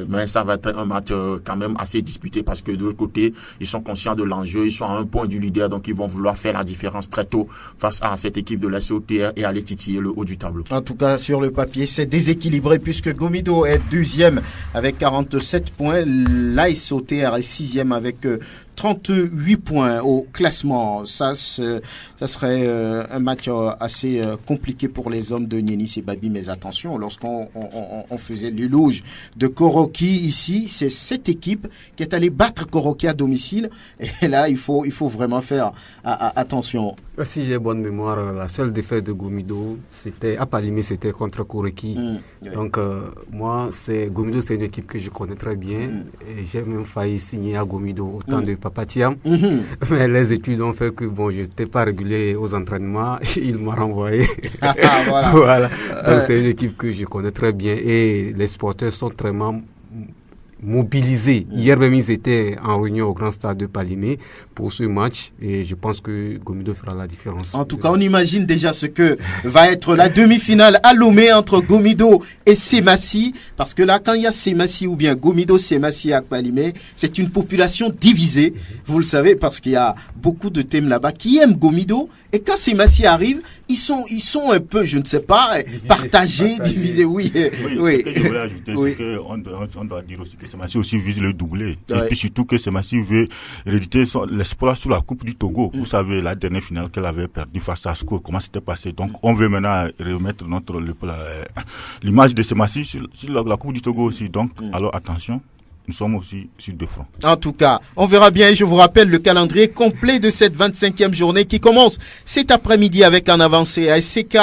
Mais ça va être un match quand même assez disputé parce que de l'autre côté, ils sont conscients de l'enjeu, ils sont à 1 point du leader, donc ils vont vouloir faire la différence très tôt face à cette équipe de la SOTR et aller titiller le haut du tableau. En tout cas, sur le papier, c'est déséquilibré puisque Gomido est 2e avec 47 points, la SOTR est 6e avec 38 points au classement. Ça serait un match assez compliqué pour les hommes de Nieni Babi. Mais attention, lorsqu'on faisait l'éloge de Koroki ici, c'est cette équipe qui est allée battre Koroki à domicile. Et là, il faut vraiment faire attention. Si j'ai bonne mémoire, la seule défaite de Gomido, c'était à Palimé, c'était contre Koroki. Donc, moi, Gomido, c'est une équipe que je connais très bien. Et j'ai même failli signer à Gomido au temps de Papa Thiam. Mais les études ont fait que je n'étais pas régulier aux entraînements. Il m'a renvoyé. Voilà. Donc, c'est une équipe que je connais très bien. Et les supporters sont très mobilisés. Hier même, ils étaient en réunion au grand stade de Palimé pour ce match et je pense que Gomido fera la différence. En tout cas, on imagine déjà ce que va être la demi-finale à Lomé entre Gomido et Semassi, parce que là, quand il y a Semassi ou bien Gomido, Semassi à Palimé, c'est une population divisée, vous le savez, parce qu'il y a beaucoup de thèmes là-bas qui aiment Gomido et quand Semassi arrive, ils sont un peu, je ne sais pas, partagés, divisés, oui. Ce que je voulais ajouter, c'est qu'on doit dire aussi que Semassi aussi vise le doublé. Et puis surtout que Semassi veut rééditer l'espoir sur la Coupe du Togo. Vous savez, la dernière finale qu'elle avait perdue face à Asco, comment c'était passé. Donc, on veut maintenant remettre l'image de Semassi sur la Coupe du Togo aussi. Donc, alors attention. Nous sommes aussi sur 2 fronts. En tout cas, on verra bien. Je vous rappelle le calendrier complet de cette 25e journée qui commence cet après-midi avec en avancée ASK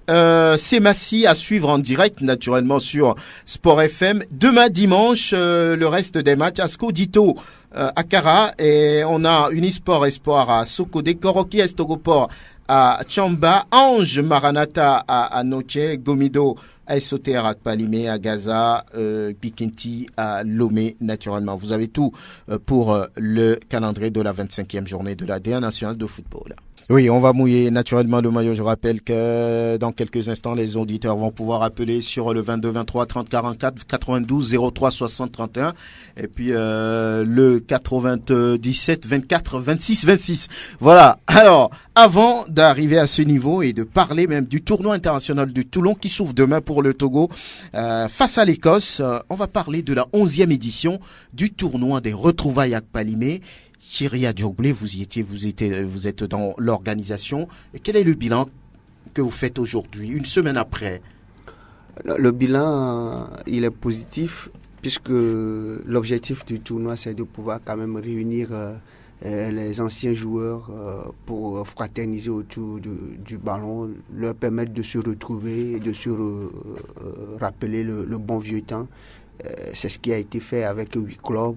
Semassi à suivre en direct naturellement sur Sport FM. Demain dimanche, le reste des matchs Asco Dito à Kara et on a Unisport Espoir à Sokodé, Koroki Estogopor à Tchamba, Ange Maranatha à Noche, Gomido à SOTR à Palimé, à Gaza, Bikinti à Lomé, naturellement. Vous avez tout pour le calendrier de la 25e journée de la D1 nationale de football. Oui, on va mouiller naturellement le maillot. Je rappelle que dans quelques instants, les auditeurs vont pouvoir appeler sur le 22 23 30 44 92 03 60 31 et puis le 97 24 26 26. Voilà. Alors, avant d'arriver à ce niveau et de parler même du tournoi international de Toulon qui s'ouvre demain pour le Togo face à l'Écosse, on va parler de la 11e édition du tournoi des retrouvailles à Palimé. Thierry Adioglé, vous êtes dans l'organisation. Et quel est le bilan que vous faites aujourd'hui, une semaine après? Le bilan, il est positif, puisque l'objectif du tournoi, c'est de pouvoir quand même réunir les anciens joueurs pour fraterniser autour du ballon, leur permettre de se retrouver et de se rappeler le bon vieux temps. C'est ce qui a été fait avec 8 clubs,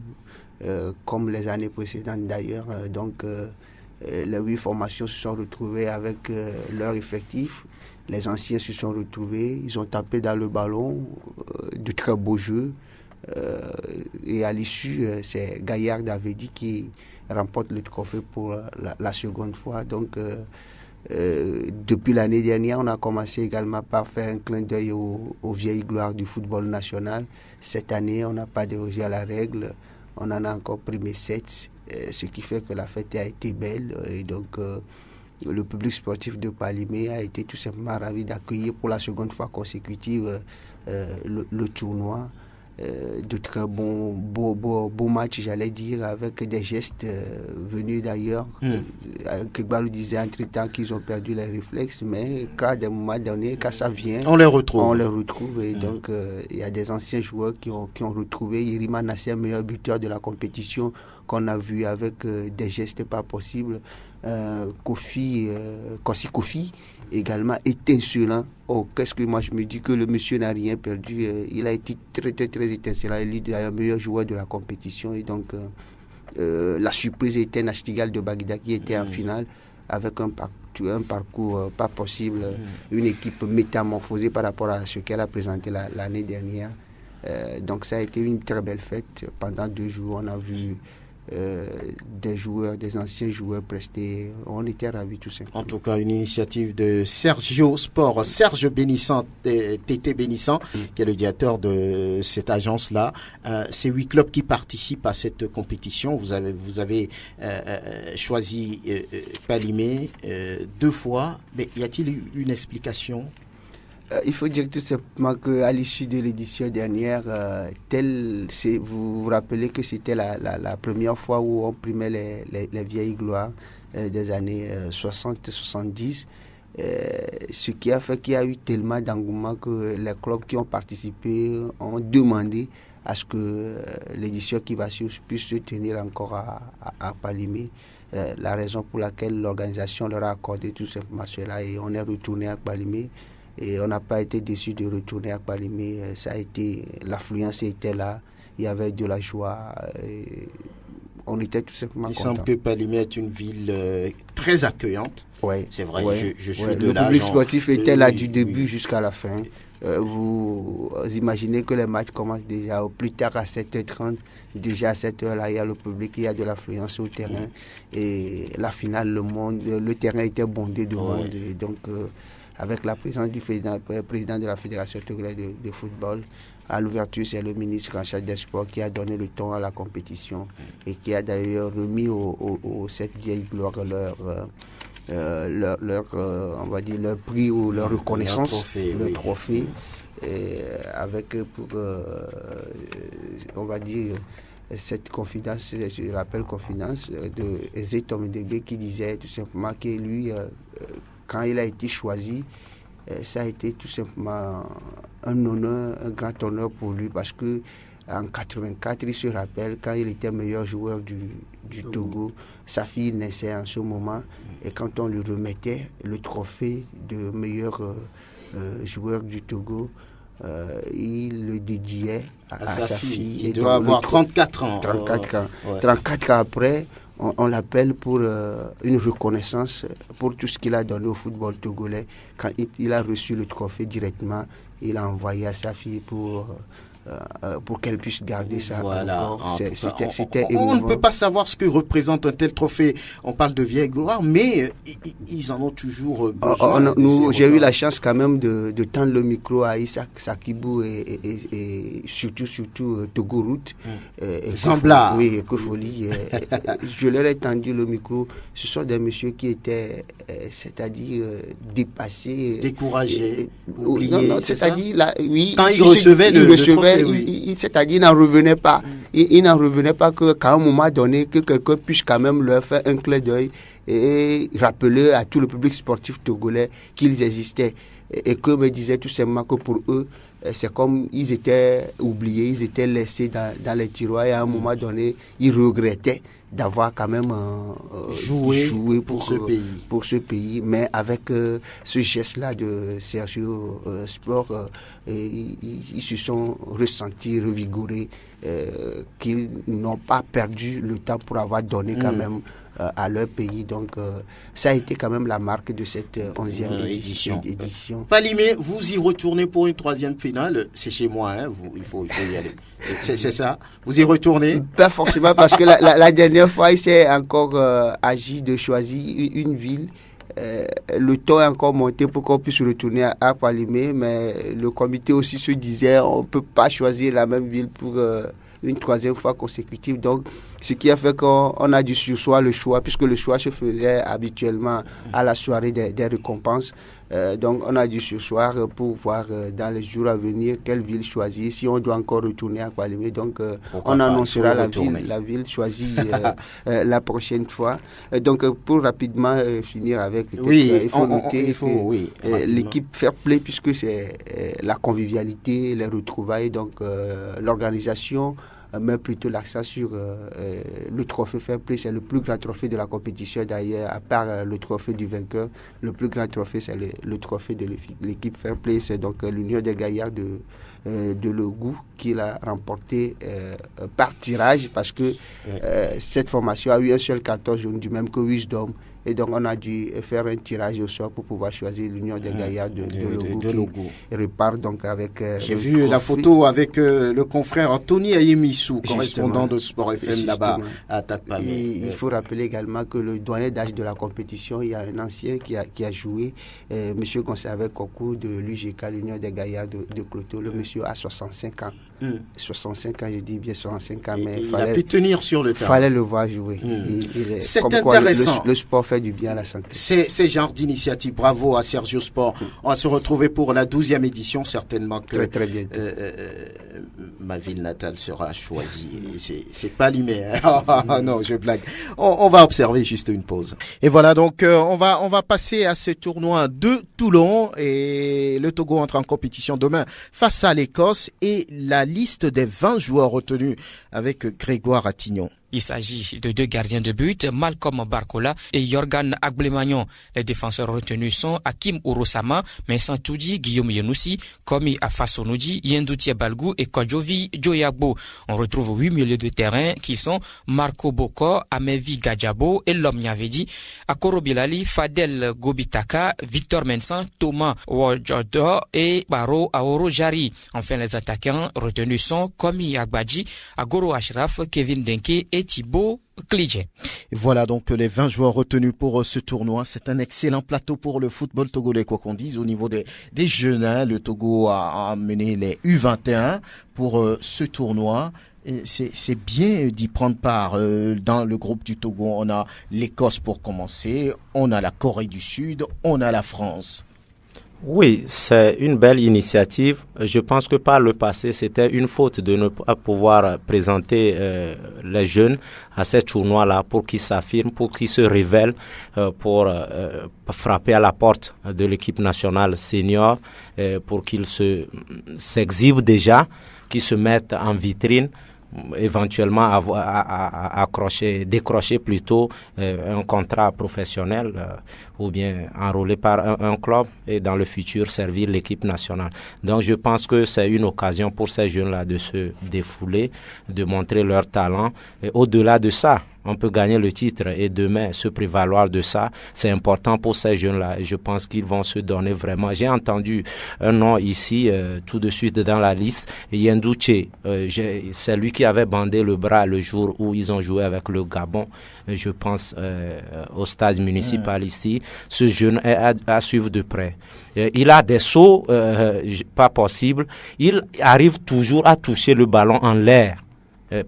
comme les années précédentes d'ailleurs. Donc, les 8 formations se sont retrouvées avec leur effectif. Les anciens se sont retrouvés, ils ont tapé dans le ballon, de très beaux jeux. Et à l'issue, c'est Gaillard Davedi qui remporte le trophée pour la seconde fois. Donc, depuis l'année dernière, on a commencé également par faire un clin d'œil aux vieilles gloires du football national. Cette année, on n'a pas dérogé à la règle. On en a encore primé 7, ce qui fait que la fête a été belle. Et donc, le public sportif de Palimé a été tout simplement ravi d'accueillir pour la seconde fois consécutive le tournoi. De très beaux matchs, j'allais dire, avec des gestes venus d'ailleurs. Kekbalou disait entre-temps qu'ils ont perdu les réflexes, mais qu'à des moments donnés, quand ça vient, on les retrouve. Et donc, il y a des anciens joueurs qui ont retrouvé Yerima Nasser, meilleur buteur de la compétition, qu'on a vu avec des gestes pas possibles. Kofi également étincelant. Oh, qu'est-ce que moi je me dis que le monsieur n'a rien perdu. Il a été très très très étincelant. Il est le meilleur joueur de la compétition. Et donc la surprise était Nachtigal de Bagdad qui était en finale avec un parcours pas possible. Une équipe métamorphosée par rapport à ce qu'elle a présenté l'année dernière. Donc ça a été une très belle fête. Pendant 2 jours, on a vu des anciens joueurs prestés. On était ravis tout simplement. En tout cas, une initiative de Sergio Sport, Serge Bénissant, TT Bénissant, qui est le directeur de cette agence-là. C'est 8 clubs qui participent à cette compétition. Vous avez choisi Palimé 2 fois. Mais y a-t-il une explication? Il faut dire tout simplement qu'à l'issue de l'édition dernière, vous vous rappelez que c'était la première fois où on primait les vieilles gloires des années 60-70, ce qui a fait qu'il y a eu tellement d'engouement que les clubs qui ont participé ont demandé à ce que l'édition qui va suivre puisse se tenir encore à Palimé. La raison pour laquelle l'organisation leur a accordé tout simplement cela, et on est retourné à Palimé. Et on n'a pas été déçus de retourner à Palimé. Ça a été, l'affluence était là, il y avait de la joie. On était tout simplement contents. Il semble que Palimé est une ville très accueillante. Oui. C'est vrai, je suis de là. Le public sportif était là du début jusqu'à la fin. Oui. Vous imaginez que les matchs commencent déjà au plus tard à 7h30. Déjà à 7h, il y a le public, il y a de l'affluence au terrain. Et la finale, le terrain était bondé de monde. Et donc, avec la présence du président de la Fédération togolaise de football, à l'ouverture, c'est le ministre en charge des sports qui a donné le ton à la compétition et qui a d'ailleurs remis aux 7 vieilles gloires on va dire leur prix ou leur reconnaissance, leur trophée, avec on va dire cette confidence, je l'appelle confidence de Ezetom Debe, qui disait tout simplement que lui, quand il a été choisi, ça a été tout simplement un honneur, un grand honneur pour lui, parce que en 84, il se rappelle quand il était meilleur joueur du Togo, sa fille naissait en ce moment, et quand on lui remettait le trophée de meilleur joueur du Togo, il le dédiait à sa fille. Il doit avoir 34 ans. 34 ans. Ouais. 34 ans après, on l'appelle pour une reconnaissance pour tout ce qu'il a donné au football togolais. Quand il a reçu le trophée directement, il a envoyé à sa fille pour qu'elle puisse garder ça. Voilà. C'était on ne peut pas savoir ce que représente un tel trophée. On parle de vieille gloire, mais ils en ont toujours besoin. J'ai eu la chance quand même de tendre le micro à Issa Sakibou et surtout Togorout. Sambla. Oui, Kofoli. Je leur ai tendu le micro. Ce sont des messieurs qui étaient, c'est-à-dire dépassés. Découragés. Non, c'est-à-dire, oui, quand ils recevaient c'est-à-dire, il n'en revenait pas. ils n'en revenaient pas qu'à un moment donné, que quelqu'un puisse quand même leur faire un clin d'œil et rappeler à tout le public sportif togolais qu'ils existaient. Et que me disaient tout simplement que pour eux, c'est comme ils étaient oubliés, ils étaient laissés dans les tiroirs, et à un moment donné, ils regrettaient d'avoir quand même joué pour ce pays. Mais avec ce geste-là de Sergio Sport, ils se sont ressentis revigorés, qu'ils n'ont pas perdu le temps pour avoir donné quand même à leur pays. Donc ça a été quand même la marque de cette 11e édition. Palimé, vous y retournez pour une 3e finale. C'est chez moi, hein, il faut y aller. C'est ça. Vous y retournez? Pas forcément, parce que la dernière fois, il s'est encore agi de choisir une ville. Le temps est encore monté pour qu'on puisse retourner à Palimé, mais le comité aussi se disait on ne peut pas choisir la même ville pour une 3e fois consécutive. Donc, ce qui a fait qu'on a dû sursoir le choix, puisque le choix se faisait habituellement à la soirée des récompenses. Donc, on a dû sursoir pour voir dans les jours à venir quelle ville choisir, si on doit encore retourner à Palimé. Donc, on annoncera la ville choisie la prochaine fois. Donc, pour rapidement finir avec, il faut noter l'équipe Fair Play, puisque c'est la convivialité, les retrouvailles, donc l'organisation met plutôt l'accent sur le trophée Fair Play. C'est le plus grand trophée de la compétition d'ailleurs, à part le trophée du vainqueur. Le plus grand trophée, c'est le trophée de l'équipe Fair Play. C'est donc l'Union des Gaillards de Logou qui l'a remporté par tirage, parce que cette formation a eu un seul carton jaune, du même que Wisdom. Et donc, on a dû faire un tirage au sort pour pouvoir choisir l'Union des Gaillards de Logou, qui repart donc avec... J'ai vu la photo avec le confrère Anthony Ayemissou, correspondant de Sport FM là-bas à Takpamé. Il faut rappeler également que le doyen d'âge de la compétition, il y a un ancien qui a joué, M. Conservé Kokou de l'UGK, l'Union des Gaillards de Cloto. Le monsieur a 65 ans. 65 ans, je dis bien 65 ans, mais il a pu tenir sur le terrain. Il fallait le voir jouer. C'est intéressant. Le sport fait du bien à la santé. C'est genre d'initiative. Bravo à Sergio Sport. On va se retrouver pour la 12e édition, certainement que très bien. Ma ville natale sera choisie. C'est pas limé. Hein. Non, je blague. On va observer juste une pause. Et voilà, donc on va passer à ce tournoi de Toulon, et le Togo entre en compétition demain face à l'Écosse, et la liste des 20 joueurs retenus avec Grégoire Attignon. Il s'agit de 2 gardiens de but, Malcolm Barcola et Yorgan Agblé-Magnon. Les défenseurs retenus sont Hakim Urosama, Vincent Toudi, Guillaume Yenoussi, Komi Afasonoudi, Yendoutia Balgou et Kodjovi Joyagbo. On retrouve 8 milieux de terrain qui sont Marco Boko, Amevi Gadjabo et Lom Nyavedi, Akoro Bilali, Fadel Gobitaka, Victor Mensan, Thomas Wajodo et Baro Aoro Jari. Enfin, les attaquants retenus sont Komi Agbadji, Agoro Ashraf, Kevin Denke et Thibaut Klidje. Voilà donc les 20 joueurs retenus pour ce tournoi. C'est un excellent plateau pour le football togolais, quoi qu'on dise. Au niveau des jeunes, hein, le Togo a amené les U21 pour ce tournoi. C'est bien d'y prendre part. Dans le groupe du Togo, on a l'Écosse pour commencer, on a la Corée du Sud, on a la France. Oui, c'est une belle initiative. Je pense que par le passé, c'était une faute de ne pas pouvoir présenter les jeunes à ces tournois-là pour qu'ils s'affirment, pour qu'ils se révèlent, pour frapper à la porte de l'équipe nationale senior, pour qu'ils s'exhibent déjà, qu'ils se mettent en vitrine, éventuellement décrocher plutôt un contrat professionnel ou bien enrôler par un club et dans le futur servir l'équipe nationale. Donc je pense que c'est une occasion pour ces jeunes-là de se défouler, de montrer leur talent. Et au-delà de ça, on peut gagner le titre et demain se prévaloir de ça. C'est important pour ces jeunes-là et je pense qu'ils vont se donner vraiment. J'ai entendu un nom ici, tout de suite dans la liste, Yendouche. C'est lui qui avait bandé le bras le jour où ils ont joué avec le Gabon, je pense, au stade municipal ici. Ce jeune est à suivre de près. Il a des sauts pas possibles. Il arrive toujours à toucher le ballon en l'air.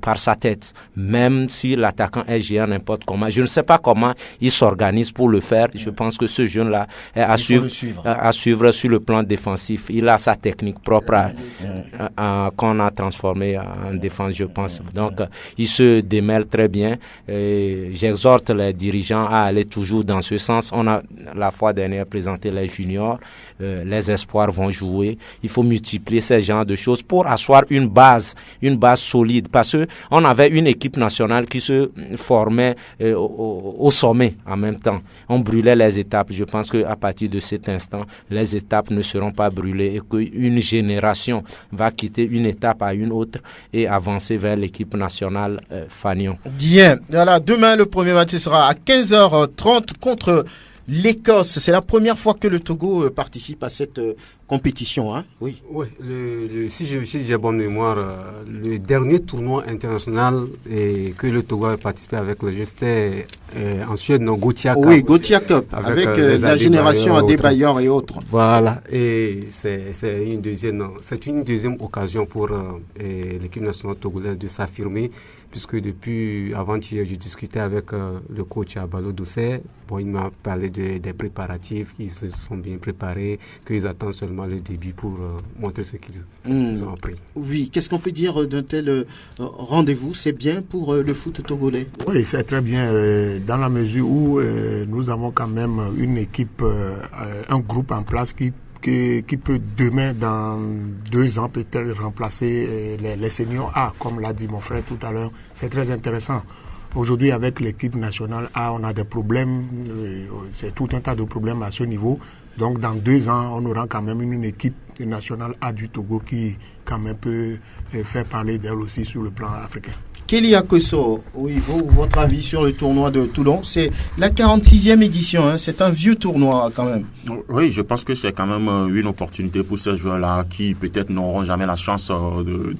par sa tête. Même si l'attaquant est géant n'importe comment. Je ne sais pas comment il s'organise pour le faire. Je pense que ce jeune-là est à suivre sur le plan défensif. Il a sa technique propre qu'on a transformée en défense, je pense. Donc, il se démêle très bien. J'exhorte les dirigeants à aller toujours dans ce sens. On a la fois dernière présenté les juniors. Les espoirs vont jouer. Il faut multiplier ces genres de choses pour asseoir une base solide. Parce qu'on avait une équipe nationale qui se formait au sommet en même temps. On brûlait les étapes. Je pense qu'à partir de cet instant, les étapes ne seront pas brûlées et qu'une génération va quitter une étape à une autre et avancer vers l'équipe nationale Fanion. Bien. Voilà, demain, le premier match sera à 15h30 contre l'Écosse. C'est la première fois que le Togo participe à cette compétition. Hein? Oui. Oui, si j'ai bonne mémoire, le dernier tournoi international que le Togo a participé avec les jeunes, c'était en Suède, non, Gothia Cup. Oui, Gothia Cup, avec la génération Adebayor et autres. Voilà, et c'est une deuxième occasion pour l'équipe nationale togolaise de s'affirmer, puisque depuis avant-hier, je discutais avec le coach Abalo Doucet. Bon, il m'a parlé des préparatifs, qu'ils se sont bien préparés, qu'ils attendent seulement le début pour montrer ce qu'ils ont appris. Oui, qu'est-ce qu'on peut dire d'un tel rendez-vous? C'est bien pour le foot togolais? Oui, c'est très bien, dans la mesure où nous avons quand même une équipe, un groupe en place qui peut demain, dans 2 ans, peut-être remplacer les seniors A, comme l'a dit mon frère tout à l'heure. C'est très intéressant. Aujourd'hui, avec l'équipe nationale A, on a des problèmes, c'est tout un tas de problèmes à ce niveau. Donc, dans 2 ans, on aura quand même une équipe nationale A du Togo qui, quand même, peut faire parler d'elle aussi sur le plan africain. Kelly Akoso, oui, votre avis sur le tournoi de Toulon? C'est la 46e édition, hein, c'est un vieux tournoi quand même. Oui, je pense que c'est quand même une opportunité pour ces joueurs-là qui peut-être n'auront jamais la chance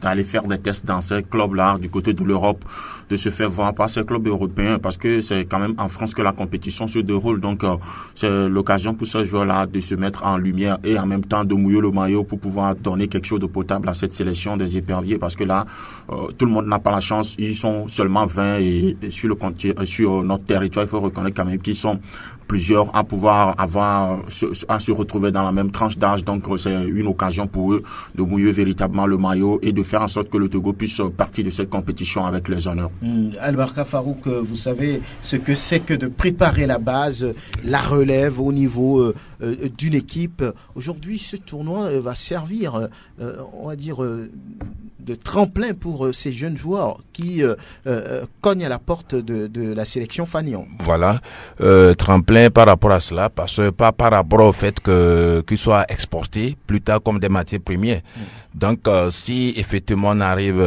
d'aller faire des tests dans ces clubs-là du côté de l'Europe, de se faire voir par ces clubs européens, parce que c'est quand même en France que la compétition se déroule. Donc c'est l'occasion pour ces joueurs-là de se mettre en lumière et en même temps de mouiller le maillot pour pouvoir donner quelque chose de potable à cette sélection des éperviers, parce que là, tout le monde n'a pas la chance. Ils sont seulement 20 et sur notre territoire, il faut reconnaître quand même qu'ils sont plusieurs à pouvoir à se retrouver dans la même tranche d'âge. Donc c'est une occasion pour eux de mouiller véritablement le maillot et de faire en sorte que le Togo puisse partir de cette compétition avec les honneurs. Albarka Farouk, vous savez ce que c'est que de préparer la base, la relève au niveau d'une équipe. Aujourd'hui, ce tournoi va servir, on va dire, de tremplin pour ces jeunes joueurs qui cognent à la porte de la sélection Fanion. Voilà, tremplin par rapport à cela, pas par rapport au fait qu'ils soient exportés plus tard comme des matières premières. Donc, si effectivement on arrive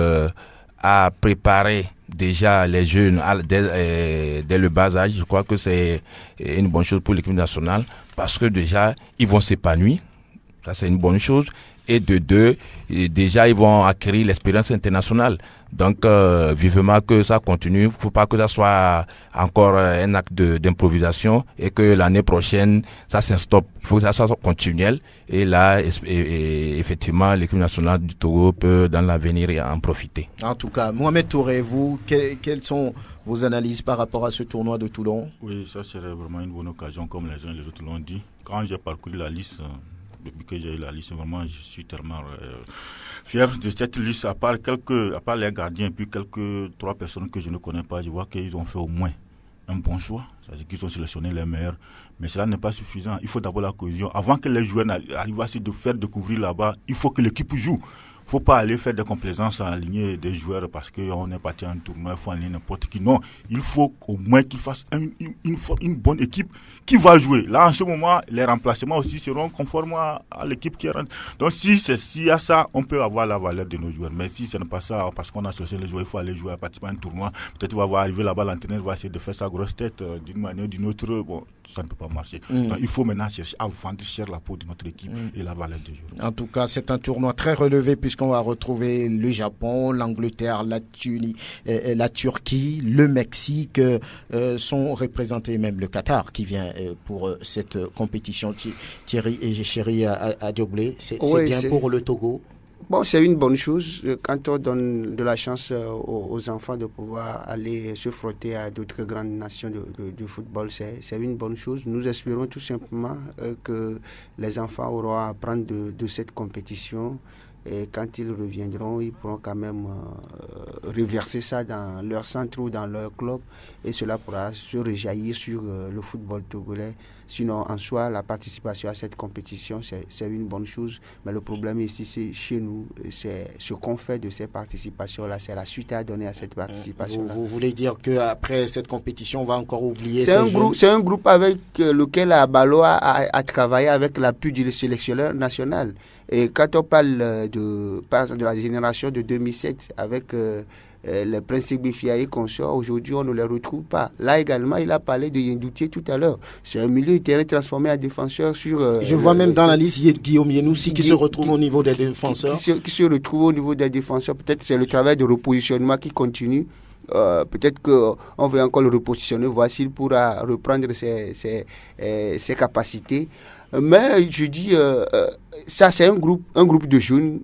à préparer déjà les jeunes dès le bas âge, je crois que c'est une bonne chose pour l'équipe nationale, parce que déjà, ils vont s'épanouir. Ça, c'est une bonne chose. Et de 2, déjà, ils vont acquérir l'expérience internationale. Donc, vivement que ça continue. Il ne faut pas que ça soit encore un acte d'improvisation et que l'année prochaine, ça s'instoppe. Il faut que ça soit continuel. Et là, effectivement, l'équipe nationale du Togo peut, dans l'avenir, en profiter. En tout cas, Mohamed Touré, vous, quelles sont vos analyses par rapport à ce tournoi de Toulon? Oui, ça serait vraiment une bonne occasion, comme les uns et les autres l'ont dit. Quand j'ai parcouru la liste... Depuis que j'ai eu la liste, vraiment, je suis tellement fier de cette liste. À part les gardiens et puis quelques 3 personnes que je ne connais pas, je vois qu'ils ont fait au moins un bon choix. C'est-à-dire qu'ils ont sélectionné les meilleurs. Mais cela n'est pas suffisant. Il faut d'abord la cohésion. Avant que les joueurs arrivent à se faire découvrir là-bas, il faut que l'équipe joue. Il ne faut pas aller faire des complaisances à aligner des joueurs parce qu'on est parti à un tournoi, il faut aligner n'importe qui. Non, il faut au moins qu'ils fassent une bonne équipe qui va jouer. Là, en ce moment, les remplacements aussi seront conformes à l'équipe qui rentre. Donc, s'il y a ça, on peut avoir la valeur de nos joueurs. Mais si ce n'est pas ça, parce qu'on a sélectionné les joueurs, il faut aller jouer à participer à un tournoi. Peut-être qu'il va arriver là-bas, l'entraîneur va essayer de faire sa grosse tête d'une manière ou d'une autre. Bon, ça ne peut pas marcher. Donc, il faut maintenant chercher à vendre cher la peau de notre équipe et la valeur des joueurs. En tout cas, c'est un tournoi très relevé puisqu'on va retrouver le Japon, l'Angleterre, la Turquie, le Mexique sont représentés, même le Qatar qui vient pour cette compétition. Thierry et Chéri à Dioglé, c'est bien pour le Togo? Bon, c'est une bonne chose quand on donne de la chance aux enfants de pouvoir aller se frotter à d'autres grandes nations de football. C'est une bonne chose. Nous espérons tout simplement que les enfants auront à apprendre de cette compétition. Et quand ils reviendront, ils pourront quand même reverser ça dans leur centre ou dans leur club. Et cela pourra se rejaillir sur le football togolais. Sinon, en soi, la participation à cette compétition, c'est une bonne chose. Mais le problème ici, c'est chez nous, c'est ce qu'on fait de ces participations-là. C'est la suite à donner à cette participation-là. Vous voulez dire qu'après cette compétition, on va encore oublier c'est un groupe avec lequel Abalo a travaillé avec l'appui du sélectionneur national. Et quand on parle de la génération de 2007 avec les Prince Bifia et consorts, aujourd'hui on ne les retrouve pas. Là également, il a parlé de Yendoutier tout à l'heure. C'est un milieu de terrain transformé en défenseur sur... Je vois même dans la liste Guillaume Yenoussi qui se retrouve au niveau des défenseurs. Qui se retrouve au niveau des défenseurs. Peut-être c'est le travail de repositionnement qui continue. Peut-être qu'on veut encore le repositionner, voir s'il pourra reprendre ses capacités. Mais je dis, ça c'est un groupe de jeunes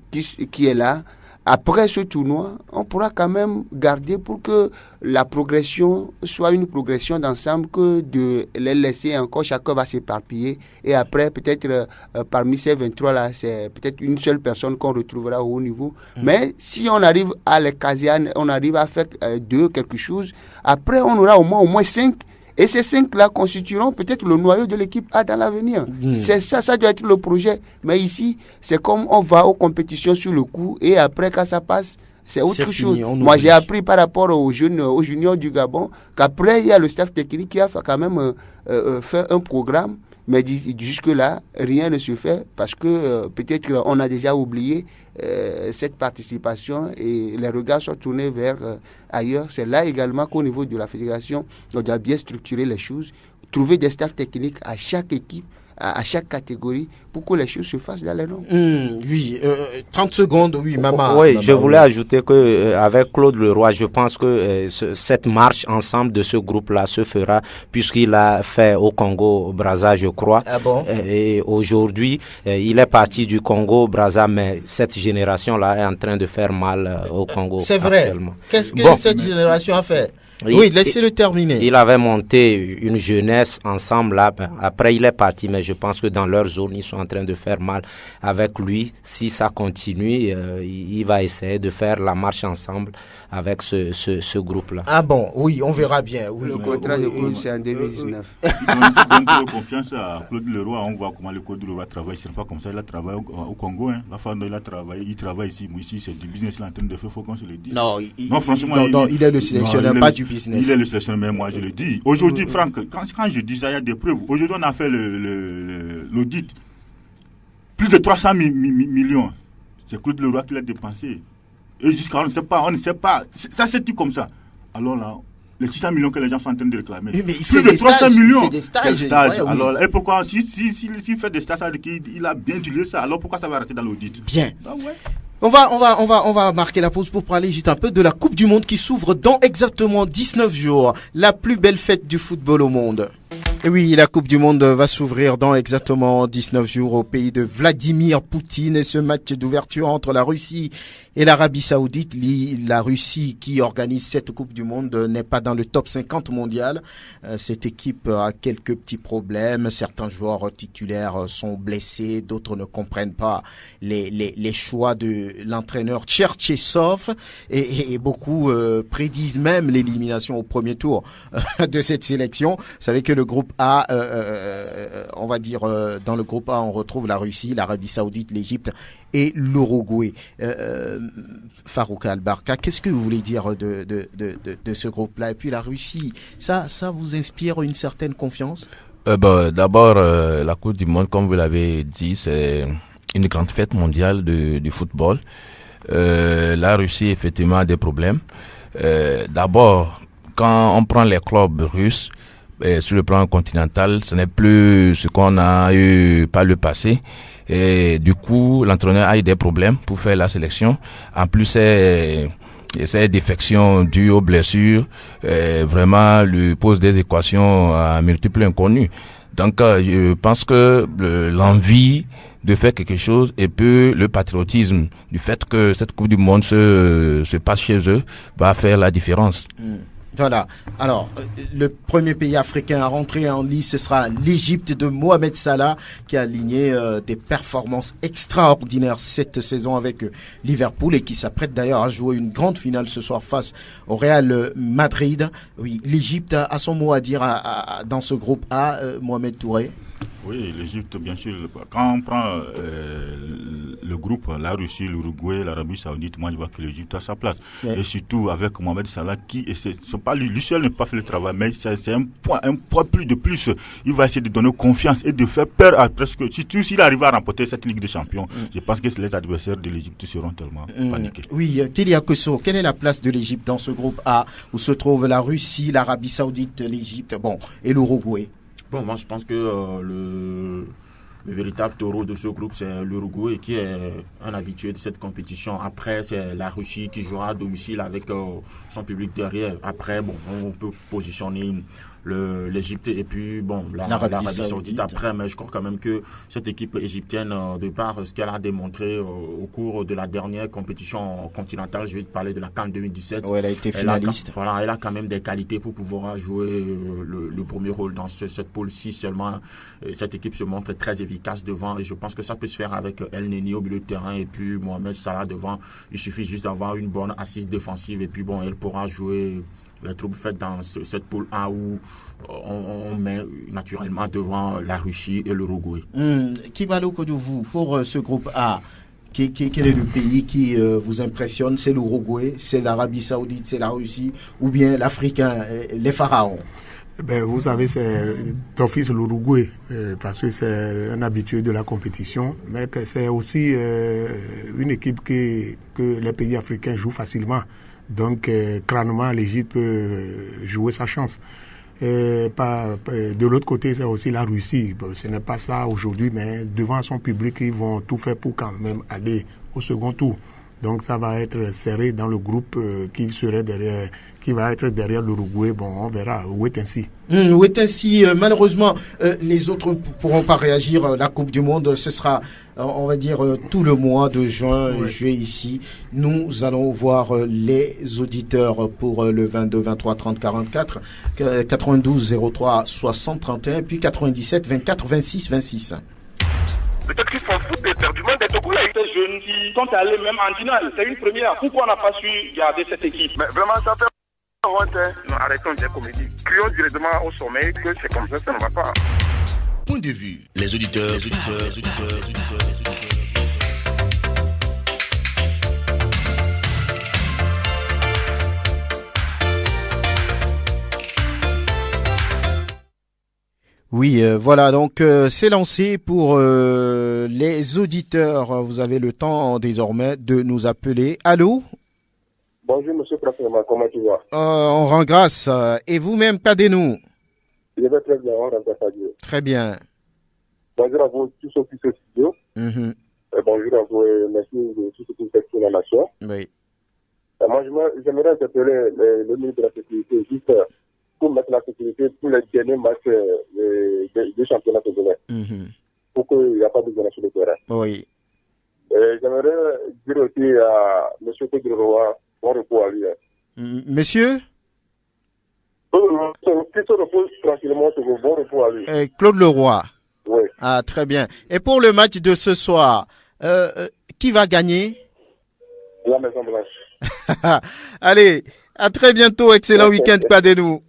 qui est là. Après ce tournoi, on pourra quand même garder pour que la progression soit une progression d'ensemble, que de les laisser encore, chacun va s'éparpiller. Et après, peut-être parmi ces 23-là, c'est peut-être une seule personne qu'on retrouvera au haut niveau. Mais si on arrive à les caser, on arrive à faire quelque chose, après on aura au moins 5. Et ces 5-là constitueront peut-être le noyau de l'équipe A dans l'avenir. C'est ça doit être le projet. Mais ici, c'est comme on va aux compétitions sur le coup et après, quand ça passe, c'est autre chose. Moi, j'ai appris par rapport aux juniors du Gabon qu'après, il y a le staff technique qui a quand même fait un programme. Mais jusque-là, rien ne se fait parce que peut-être on a déjà oublié cette participation et les regards sont tournés vers ailleurs. C'est là également qu'au niveau de la fédération, on doit bien structurer les choses, trouver des staffs techniques à chaque équipe, à chaque catégorie, pour que les choses se fassent dans les normes. Oui, 30 secondes, oui, maman. Oui, je voulais ajouter qu'avec Claude Leroy, je pense que cette marche ensemble de ce groupe-là se fera, puisqu'il a fait au Congo-Brazza, je crois. Ah bon? Et aujourd'hui, il est parti du Congo-Brazza, mais cette génération-là est en train de faire mal au Congo. C'est vrai. Actuellement. Qu'est-ce que cette génération a fait? Oui, laissez-le terminer. Il avait monté une jeunesse ensemble là. Après, il est parti, mais je pense que dans leur zone, ils sont en train de faire mal avec lui. Si ça continue, il va essayer de faire la marche ensemble avec ce groupe-là. Ah bon, oui, on verra bien. Le contrat de Claude, c'est en 2019. Donc, confiance à Claude Leroy. On voit comment le Claude Leroy travaille. C'est pas comme ça. Il a travaillé au Congo. La fois dont il travaille ici. Moi, ici, c'est du business. Il est en train de faire, faut qu'on se le dise. Non, franchement, il est le sélectionneur, pas du business. Il est le sélectionneur, mais moi, je le dis. Aujourd'hui, Franck, quand je dis ça, il y a des preuves. Aujourd'hui, on a fait l'audit. Plus de 300 millions. C'est Claude Leroy qui l'a dépensé. Et jusqu'à on ne sait pas. Ça, c'est tout comme ça. Alors là, les 600 millions que les gens sont en train de réclamer. Mais il plus fait de 300 millions. Il fait des stages. Ouais, alors, et pourquoi, s'il fait des stages, ça veut dire qu'il a bien dilué ça. Alors pourquoi ça va arrêter dans l'audit? Bien. Ah ouais. On va marquer la pause pour parler juste un peu de la Coupe du Monde qui s'ouvre dans exactement 19 jours. La plus belle fête du football au monde. Et oui, la Coupe du Monde va s'ouvrir dans exactement 19 jours au pays de Vladimir Poutine. Et ce match d'ouverture entre la Russie et l'Arabie Saoudite, la Russie qui organise cette Coupe du Monde n'est pas dans le top 50 mondial. Cette équipe a quelques petits problèmes. Certains joueurs titulaires sont blessés, d'autres ne comprennent pas les choix de l'entraîneur Cherchesov et beaucoup prédisent même l'élimination au premier tour de cette sélection. Vous savez que le groupe A, on va dire dans le groupe A, on retrouve la Russie, l'Arabie Saoudite, l'Égypte et l'Uruguay. Farouk Al-Barka, qu'est-ce que vous voulez dire de ce groupe-là? Et puis la Russie, ça vous inspire une certaine confiance? D'abord, la Coupe du Monde, comme vous l'avez dit, c'est une grande fête mondiale du football. La Russie, effectivement, a des problèmes. D'abord, quand on prend les clubs russes, sur le plan continental, ce n'est plus ce qu'on a eu par le passé. Et du coup, l'entraîneur a eu des problèmes pour faire la sélection. En plus, ces défections dues aux blessures, vraiment lui pose des équations à multiples inconnues. Donc, je pense que l'envie de faire quelque chose, et puis le patriotisme du fait que cette Coupe du Monde se passe chez eux va faire la différence. Voilà. Alors, le premier pays africain à rentrer en lice, ce sera l'Égypte de Mohamed Salah, qui a aligné des performances extraordinaires cette saison avec Liverpool et qui s'apprête d'ailleurs à jouer une grande finale ce soir face au Real Madrid. Oui, l'Égypte a son mot à dire dans ce groupe A, Mohamed Touré. Oui, l'Égypte, bien sûr. Quand on prend le groupe, la Russie, l'Uruguay, l'Arabie Saoudite, moi je vois que l'Égypte a sa place. Ouais. Et surtout avec Mohamed Salah, qui, c'est pas lui seul n'a pas fait le travail, mais c'est un point plus de plus. Il va essayer de donner confiance et de faire peur à presque. Surtout s'il arrive à remporter cette Ligue des Champions, je pense que les adversaires de l'Égypte seront tellement paniqués. Oui, Kélia Kosso, quelle est la place de l'Égypte dans ce groupe A où se trouvent la Russie, l'Arabie Saoudite, l'Égypte, et l'Uruguay? Bon, moi je pense que le véritable taureau de ce groupe, c'est l'Uruguay qui est un habitué de cette compétition. Après, c'est la Russie qui jouera à domicile avec son public derrière. Après, on peut positionner l'Égypte et puis l'Arabie Saoudite après, mais je crois quand même que cette équipe égyptienne, de par ce qu'elle a démontré au cours de la dernière compétition continentale, je vais te parler de la CAN 2017. Ouais, elle a été finaliste. Elle a quand même des qualités pour pouvoir jouer le premier rôle dans cette poule. Si seulement cette équipe se montre très efficace devant, et je pense que ça peut se faire avec El Neni au milieu de terrain et puis Mohamed Salah devant. Il suffit juste d'avoir une bonne assise défensive et puis elle pourra jouer les troupes faites dans cette poule A où on met naturellement devant la Russie et l'Uruguay. Kibalo Kodouvou, pour ce groupe A, quel est le pays qui vous impressionne? C'est l'Uruguay, c'est l'Arabie Saoudite, c'est la Russie ou bien l'Africain, les pharaons? Vous savez, c'est d'office l'Uruguay, parce que c'est un habitué de la compétition, mais que c'est aussi une équipe que les pays africains jouent facilement. Donc, crânement, l'Égypte peut jouer sa chance. De l'autre côté, c'est aussi la Russie. Ce n'est pas ça aujourd'hui, mais devant son public, ils vont tout faire pour quand même aller au second tour. Donc, ça va être serré dans le groupe qui va être derrière l'Uruguay. On verra. Wait and see. Wait and see. Malheureusement, les autres ne pourront pas réagir. La Coupe du Monde, ce sera, on va dire, tout le mois de juin, juillet ici. Nous allons voir les auditeurs pour le 22, 23, 30, 44, 92, 03, 60, 31, puis 97, 24, 26, 26. Peut-être qu'ils s'en foutent éperdument d'être au Togolais. Ces jeunes qui sont allés même en finale, c'est une première. Pourquoi on n'a pas su garder cette équipe? Mais vraiment, ça fait honte. Non, arrêtons des comédies. Crions directement au sommet que c'est comme ça ne va pas. Point de vue. Les auditeurs. Oui, voilà, donc c'est lancé pour les auditeurs. Vous avez le temps désormais de nous appeler. Allô? Bonjour, monsieur le président, comment tu vas? On rend grâce. Et vous-même, cadez-nous? Je vais très bien, on rend grâce à Dieu. Très bien. Bonjour à vous, tous ceux qui sont studio. Bonjour à vous et merci de tous ceux qui sont dans la nation. Oui. Moi, j'aimerais interpeller le ministre de la Sécurité juste pour mettre la sécurité pour les derniers matchs des championnats togolais. Pour qu'il n'y ait pas de violence sur le terrain. Oui. J'aimerais dire aussi à M. Pedro, bon repos à lui. Monsieur? Qui se repose tranquillement, bon repos à lui. Claude Leroy. Oui. Ah, très bien. Et pour le match de ce soir, qui va gagner? La Maison Blanche. Allez, à très bientôt. Excellent week-end, pas de nous.